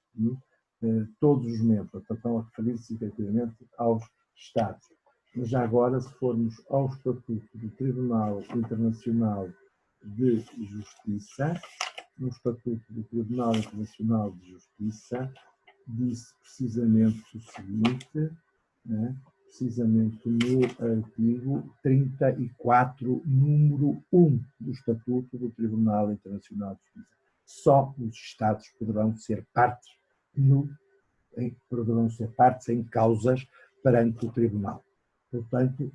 Todos os membros, portanto, estão a referir-se efetivamente aos Estados. Mas já agora, se formos ao Estatuto do Tribunal Internacional de Justiça, no Estatuto do Tribunal Internacional de Justiça, disse precisamente o seguinte, né? Precisamente no artigo 34, número 1 do Estatuto do Tribunal Internacional de Justiça. Só os Estados poderão ser partes em causas perante o Tribunal. Portanto,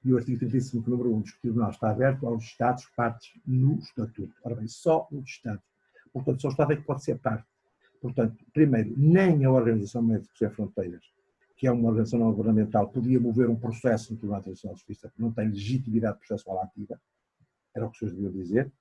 e o artigo 35, número 1 do Tribunal está aberto aos Estados partes no Estatuto. Ora bem, só os Estados. Portanto, só o Estado é que pode ser parte. Portanto, primeiro, nem a Organização Médicos Sem Fronteiras, que é uma organização não governamental, podia mover um processo no Tribunal Internacional de Justiça, porque não tem legitimidade processual ativa, era o que os senhores deviam dizer,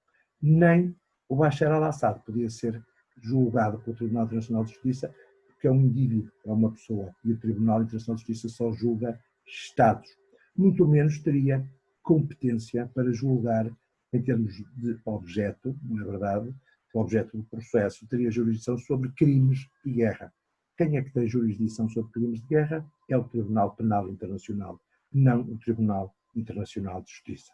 nem o Bashar al-Assad podia ser julgado pelo Tribunal Internacional de Justiça, porque é um indivíduo, é uma pessoa, e o Tribunal Internacional de Justiça só julga Estados. Muito menos teria competência para julgar, em termos de objeto, não é verdade? O objeto do processo teria jurisdição sobre crimes de guerra. Quem é que tem jurisdição sobre crimes de guerra? É o Tribunal Penal Internacional, não o Tribunal Internacional de Justiça.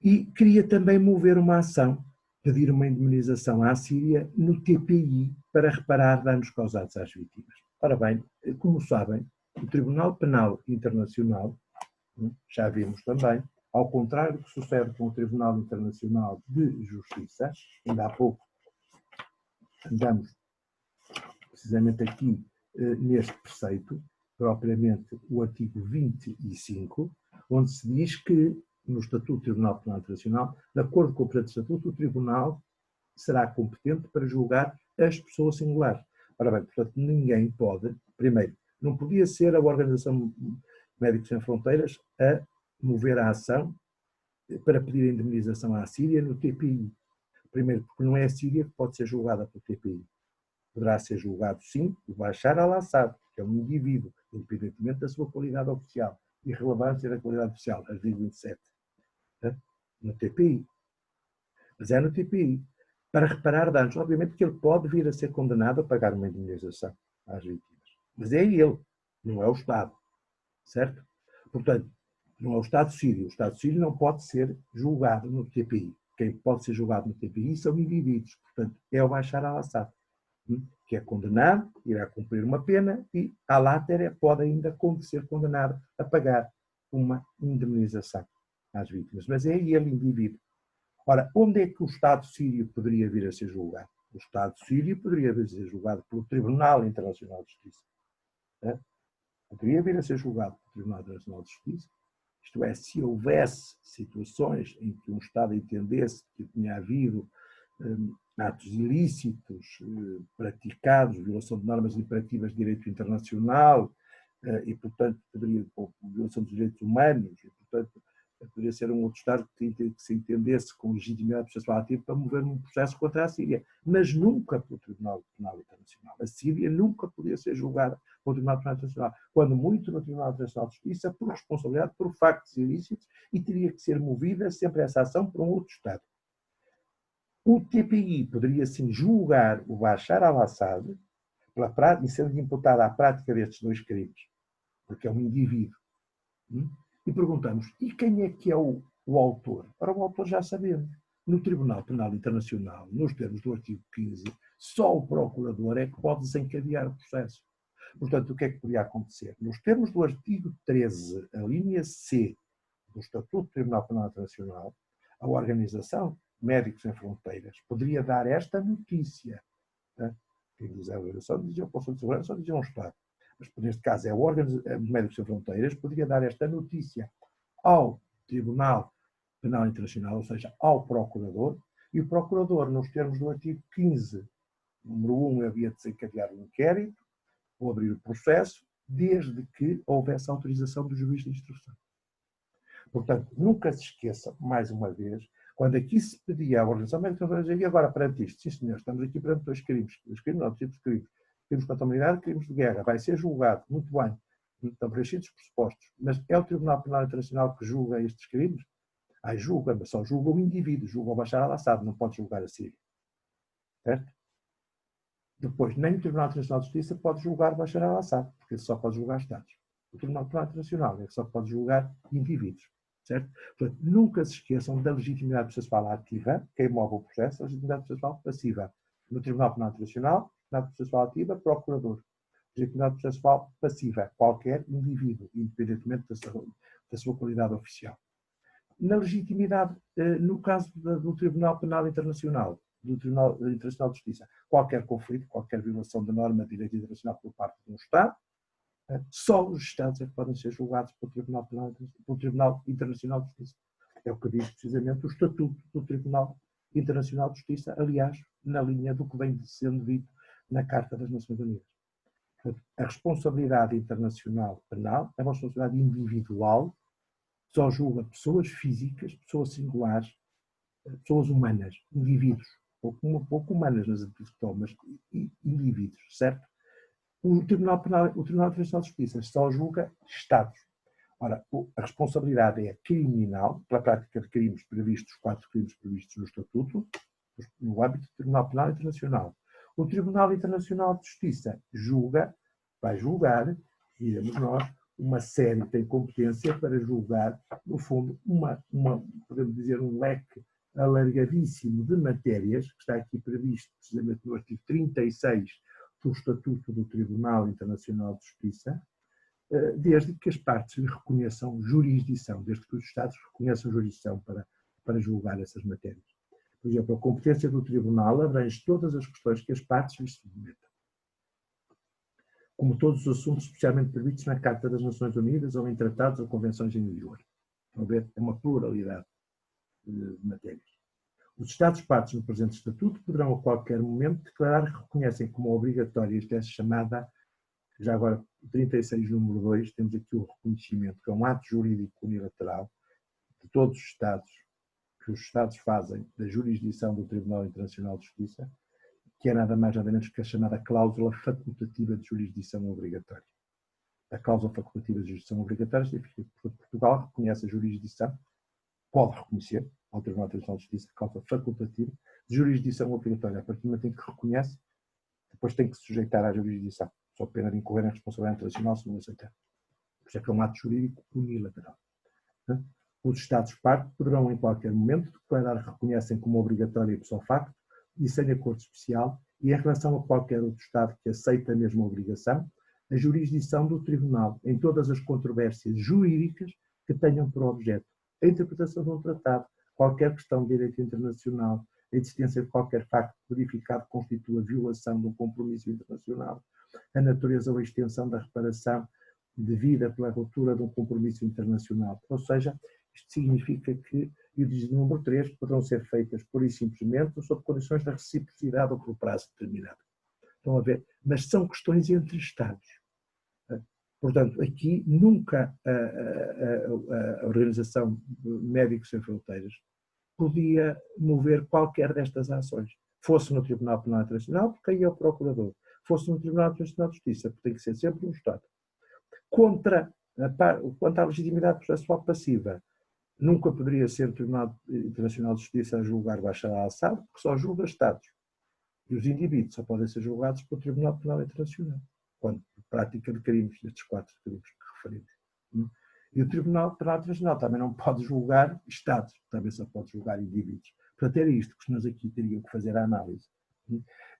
E queria também mover uma ação, pedir uma indemnização à Síria no TPI para reparar danos causados às vítimas. Ora bem, como sabem, o Tribunal Penal Internacional, já vimos também, ao contrário do que sucede com o Tribunal Internacional de Justiça, ainda há pouco andamos precisamente aqui neste preceito, propriamente o artigo 25, onde se diz que, no Estatuto do Tribunal Penal Internacional, de acordo com o presente Estatuto, o Tribunal será competente para julgar as pessoas singulares. Ora bem, portanto, ninguém pode, primeiro, não podia ser a Organização Médicos Sem Fronteiras a mover a ação para pedir a indemnização à Síria no TPI. Primeiro, porque não é a Síria que pode ser julgada pelo TPI. Poderá ser julgado, sim, o Bashar al-Assad, que é um indivíduo, independentemente da sua qualidade oficial, irrelevância da qualidade oficial, artigo 27, no TPI. Mas é no TPI. Para reparar danos, obviamente que ele pode vir a ser condenado a pagar uma indemnização às vítimas. Mas é ele, não é o Estado. Certo? Portanto, não é o Estado sírio. O Estado sírio não pode ser julgado no TPI. Quem pode ser julgado no TPI são indivíduos. Portanto, é o Bashar al-Assad, que é condenado, irá cumprir uma pena e, à látera, pode ainda ser condenado a pagar uma indemnização às vítimas. Mas é ele indivíduo. Ora, onde é que o Estado sírio poderia vir a ser julgado? O Estado sírio poderia vir a ser julgado pelo Tribunal Internacional de Justiça. Poderia vir a ser julgado pelo Tribunal Internacional de Justiça. Isto é, se houvesse situações em que um Estado entendesse que tinha havido atos ilícitos praticados, violação de normas imperativas de direito internacional e, portanto, violação dos direitos humanos, e, portanto, poderia ser um outro Estado que se entendesse com legitimidade processual ativa para mover um processo contra a Síria, mas nunca pelo Tribunal Penal Internacional. A Síria nunca podia ser julgada pelo Tribunal Penal Internacional, quando muito no Tribunal Internacional de Justiça, por responsabilidade por factos ilícitos, e teria que ser movida sempre essa ação por um outro Estado. O TPI poderia sim julgar o Bashar al-Assad e sendo imputado à prática destes dois crimes, porque é um indivíduo. E perguntamos, e quem é que é o autor? Ora, o autor já sabemos. No Tribunal Penal Internacional, nos termos do artigo 15, só o procurador é que pode desencadear o processo. Portanto, o que é que podia acontecer? Nos termos do artigo 13, a linha C do Estatuto do Tribunal Penal Internacional, a Organização Médicos Sem Fronteiras poderia dar esta notícia. Quem diz a organização dizia o Conselho de Segurança ou dizia um Estado. Mas neste caso é o órgão Médicos Sem Fronteiras, poderia dar esta notícia ao Tribunal Penal Internacional, ou seja, ao Procurador, e o Procurador, nos termos do artigo 15, número 1, havia de desencadear um inquérito, ou abrir o processo, desde que houvesse autorização do juiz de instrução. Portanto, nunca se esqueçam, mais uma vez, quando aqui se pedia à Organização Médica Internacional, e agora perante isto, sim senhor, estamos aqui perante dois crimes, não, tipos de crimes, crimes contra a humanidade, crimes de guerra, vai ser julgado, muito bem, estão preenchidos os pressupostos, mas é o Tribunal Penal Internacional que julga estes crimes? Julga, mas só julga o indivíduo, julga o Bashar al-Assad, não pode julgar a Síria. Certo? Depois, nem o Tribunal Internacional de Justiça pode julgar Bashar al-Assad, porque ele só pode julgar Estados. O Tribunal Penal Internacional é que só pode julgar indivíduos. Certo? Portanto, nunca se esqueçam da legitimidade processual ativa, quem move o processo, a legitimidade processual passiva. No Tribunal Penal Internacional, legitimidade processual ativa, procurador. Legitimidade processual passiva, qualquer indivíduo, independentemente da sua qualidade oficial. Na legitimidade, no caso do Tribunal Penal Internacional, do Tribunal Internacional de Justiça, qualquer conflito, qualquer violação da norma de direito internacional por parte de um Estado, só os Estados é que podem ser julgados pelo Tribunal Internacional de Justiça. É o que diz precisamente o Estatuto do Tribunal Internacional de Justiça, aliás, na linha do que vem sendo dito na Carta das Nações Unidas. A responsabilidade internacional penal é uma responsabilidade individual, só julga pessoas físicas, pessoas singulares, pessoas humanas, indivíduos, pouco humanas nas atitudes que estão, mas indivíduos, certo? O Tribunal Internacional de Justiça só julga Estados. Ora, a responsabilidade é criminal, pela prática de crimes previstos, 4 crimes previstos no Estatuto, no âmbito do Tribunal Penal Internacional. O Tribunal Internacional de Justiça vai julgar, diremos nós, uma série, tem competência para julgar, no fundo, podemos dizer, um leque alargadíssimo de matérias, que está aqui previsto precisamente no artigo 36 do Estatuto do Tribunal Internacional de Justiça, desde que as partes lhe reconheçam jurisdição, desde que os Estados reconheçam jurisdição para julgar essas matérias. Por exemplo, a competência do Tribunal abrange todas as questões que as partes lhe submetam, como todos os assuntos especialmente previstos na Carta das Nações Unidas ou em tratados ou convenções em vigor. Estão a ver? É uma pluralidade de matérias. Os Estados-partes no presente Estatuto poderão a qualquer momento declarar que reconhecem como obrigatória esta chamada, já agora, 36 número 2, temos aqui o reconhecimento, que é um ato jurídico unilateral de todos os Estados, que os Estados fazem da jurisdição do Tribunal Internacional de Justiça, que é nada mais nada menos que a chamada cláusula facultativa de jurisdição obrigatória. A cláusula facultativa de jurisdição obrigatória significa que Portugal reconhece a jurisdição, pode reconhecer ao Tribunal Internacional de Justiça, a cláusula facultativa de jurisdição obrigatória. A partir do momento em que reconhece, depois tem que se sujeitar à jurisdição, só pena de incorrer em responsabilidade internacional se não aceitar. Por isso é que é um ato jurídico unilateral. Os Estados-partes poderão, em qualquer momento, declarar que reconhecem como obrigatório ipso facto e sem acordo especial, e em relação a qualquer outro Estado que aceite a mesma obrigação, a jurisdição do Tribunal em todas as controvérsias jurídicas que tenham por objeto a interpretação de um tratado, qualquer questão de direito internacional, a existência de qualquer facto verificado constitua violação de um compromisso internacional, a natureza ou a extensão da reparação devida pela ruptura de um compromisso internacional. Ou seja, isto significa que, e diz número 3, poderão ser feitas pura e simplesmente sob condições de reciprocidade ou por prazo determinado. Estão a ver? Mas são questões entre Estados. Portanto, aqui nunca a Organização Médicos Sem Fronteiras podia mover qualquer destas ações. Fosse no Tribunal Penal Internacional, porque aí é o Procurador. Fosse no Tribunal Internacional de Justiça, porque tem que ser sempre um Estado. Quanto à legitimidade processual passiva, nunca poderia ser o Tribunal Internacional de Justiça a julgar Bashar al-Assad, porque só julga Estados. E os indivíduos só podem ser julgados pelo Tribunal Penal Internacional, quando prática de crimes, destes 4 crimes que referimos. E o Tribunal Penal Internacional também não pode julgar Estados, também só pode julgar indivíduos. Portanto, era isto que nós aqui teríamos que fazer a análise.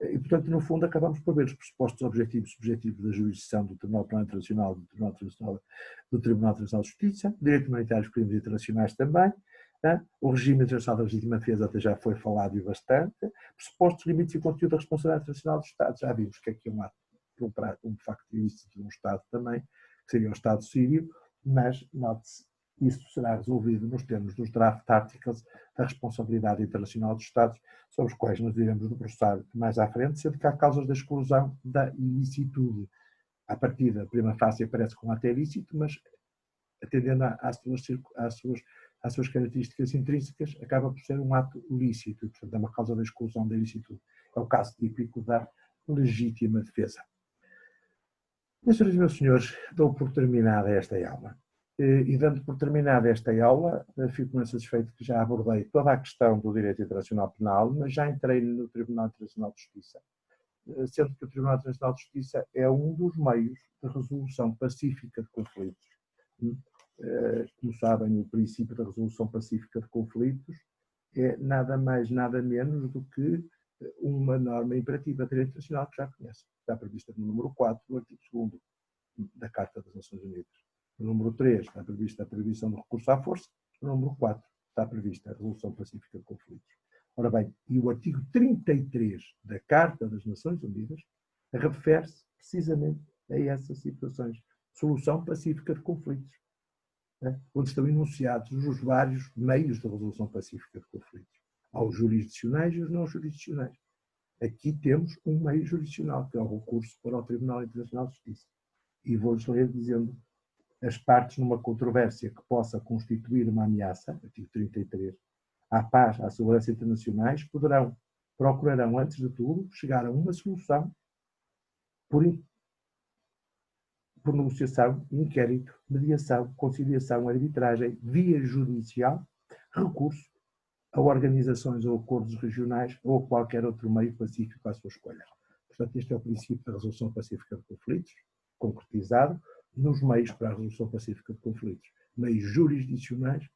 E, portanto, no fundo, acabamos por ver os pressupostos objetivos e subjetivos da jurisdição do Tribunal Penal Internacional, do Tribunal Internacional de Justiça, direito humanitário e crimes internacionais também, o regime internacional da legítima defesa até já foi falado e bastante, pressupostos, limites e conteúdo da responsabilidade internacional dos Estados, já vimos que aqui é um facto ilícito de um Estado também, que seria o Estado sírio, mas, note-se, isso será resolvido nos termos dos draft articles da responsabilidade internacional dos Estados, sobre os quais nos iremos debruçar mais à frente, sendo que há causas da exclusão da ilicitude. à partida, prima facie, aparece como ato ilícito, mas atendendo às suas características intrínsecas, acaba por ser um ato lícito, e, portanto, é uma causa da exclusão da ilicitude. É o caso típico da legítima defesa. Minhas senhoras e meus senhores, dou por terminada esta aula. E dando por terminada esta aula, fico muito satisfeito que já abordei toda a questão do direito internacional penal, mas já entrei no Tribunal Internacional de Justiça, sendo que o Tribunal Internacional de Justiça é um dos meios de resolução pacífica de conflitos. Como sabem, o princípio da resolução pacífica de conflitos é nada mais, nada menos do que uma norma imperativa de direito internacional que já conhecem. Está prevista no número 4 do artigo 2º da Carta das Nações Unidas. No número 3 está prevista a proibição do recurso à força. No número 4 está prevista a resolução pacífica de conflitos. Ora bem, e o artigo 33 da Carta das Nações Unidas refere-se precisamente a essas situações. Solução pacífica de conflitos, onde estão enunciados os vários meios de resolução pacífica de conflitos. Há os jurisdicionais e os não jurisdicionais. Aqui temos um meio jurisdicional, que é o recurso para o Tribunal Internacional de Justiça. E vou-lhes ler dizendo: as partes numa controvérsia que possa constituir uma ameaça, artigo 33, à paz, à segurança internacionais, procurarão, antes de tudo, chegar a uma solução por negociação, inquérito, mediação, conciliação, arbitragem, via judicial, recurso a organizações ou acordos regionais ou a qualquer outro meio pacífico à sua escolha. Portanto, este é o princípio da resolução pacífica de conflitos, concretizado nos meios para a resolução pacífica de conflitos, meios jurisdicionais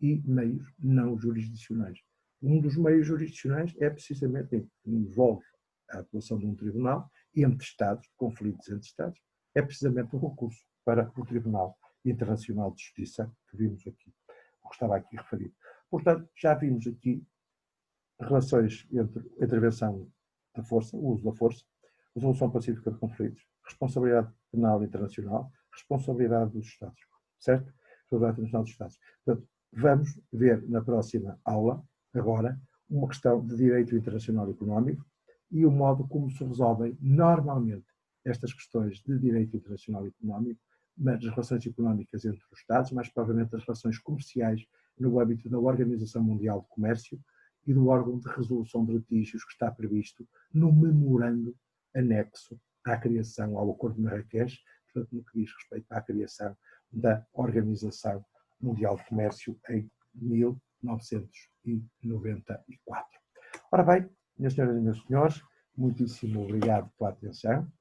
e meios não jurisdicionais. Um dos meios jurisdicionais é precisamente, envolve a atuação de um tribunal entre Estados, conflitos entre Estados, é precisamente o recurso para o Tribunal Internacional de Justiça que vimos aqui, que estava aqui referido. Portanto, já vimos aqui relações entre a intervenção da força, o uso da força, resolução pacífica de conflitos, responsabilidade penal internacional, responsabilidade dos Estados, certo? Responsabilidade internacional dos Estados. Portanto, vamos ver na próxima aula, agora, uma questão de direito internacional económico e o modo como se resolvem normalmente estas questões de direito internacional económico, mas as relações económicas entre os Estados, mais provavelmente as relações comerciais no âmbito da Organização Mundial de Comércio e do órgão de resolução de litígios que está previsto no memorando anexo à criação, ao Acordo de Marrakech, portanto, no que diz respeito à criação da Organização Mundial de Comércio em 1994. Ora bem, minhas senhoras e meus senhores, muitíssimo obrigado pela atenção.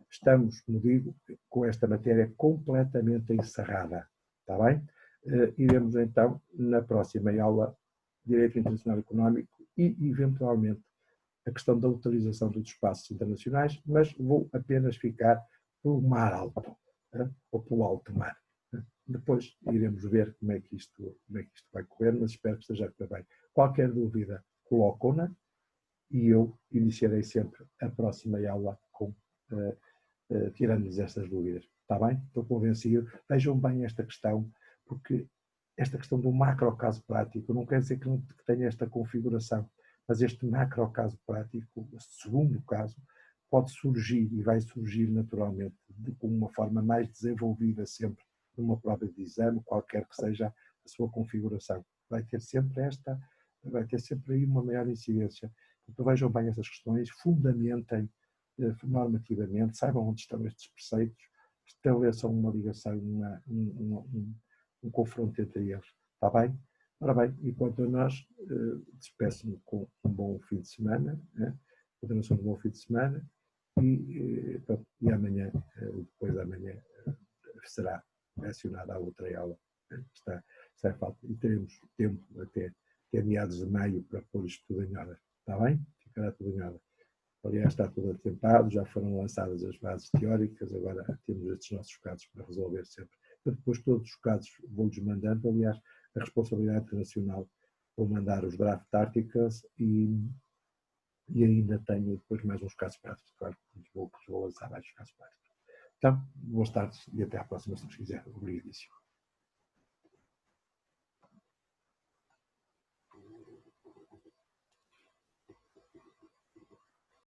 Estamos, como digo, com esta matéria completamente encerrada. Está bem? Iremos então, na próxima aula, Direito Internacional Económico e, eventualmente, a questão da utilização dos espaços internacionais, mas vou apenas ficar pelo mar alto, ou pelo alto mar. Depois iremos ver como é que isto vai correr, mas espero que esteja bem. Qualquer dúvida, colocam-na e eu iniciarei sempre a próxima aula com tirando-lhes estas dúvidas. Está bem? Estou convencido. Vejam bem esta questão, porque esta questão do macro caso prático não quer dizer que tenha esta configuração, mas este macro caso prático, o segundo caso, pode surgir e vai surgir naturalmente com uma forma mais desenvolvida sempre numa prova de exame, qualquer que seja a sua configuração. Vai ter sempre aí uma maior incidência. Então vejam bem essas questões, fundamentem normativamente, saibam onde estão estes preceitos, estabeleçam uma ligação, um confronto entre eles. Está bem? Ora bem, e quanto a nós, despeço-me com um bom fim de semana, continuação de um bom fim de semana, e amanhã, depois de amanhã, será acionada a outra aula. Está falta. E teremos tempo até meados de maio para pôr isto tudo em ordem. Está bem? Ficará tudo em ordem. Aliás, está tudo atentado, já foram lançadas as bases teóricas, agora temos estes nossos casos para resolver sempre. Depois todos os casos vou-lhes mandando, aliás, a responsabilidade internacional, vou mandar os draft articles e ainda tenho depois mais uns casos práticos, claro, que vou lançar mais casos práticos. Então, boas tardes e até à próxima, se vos quiser. Obrigadíssimo.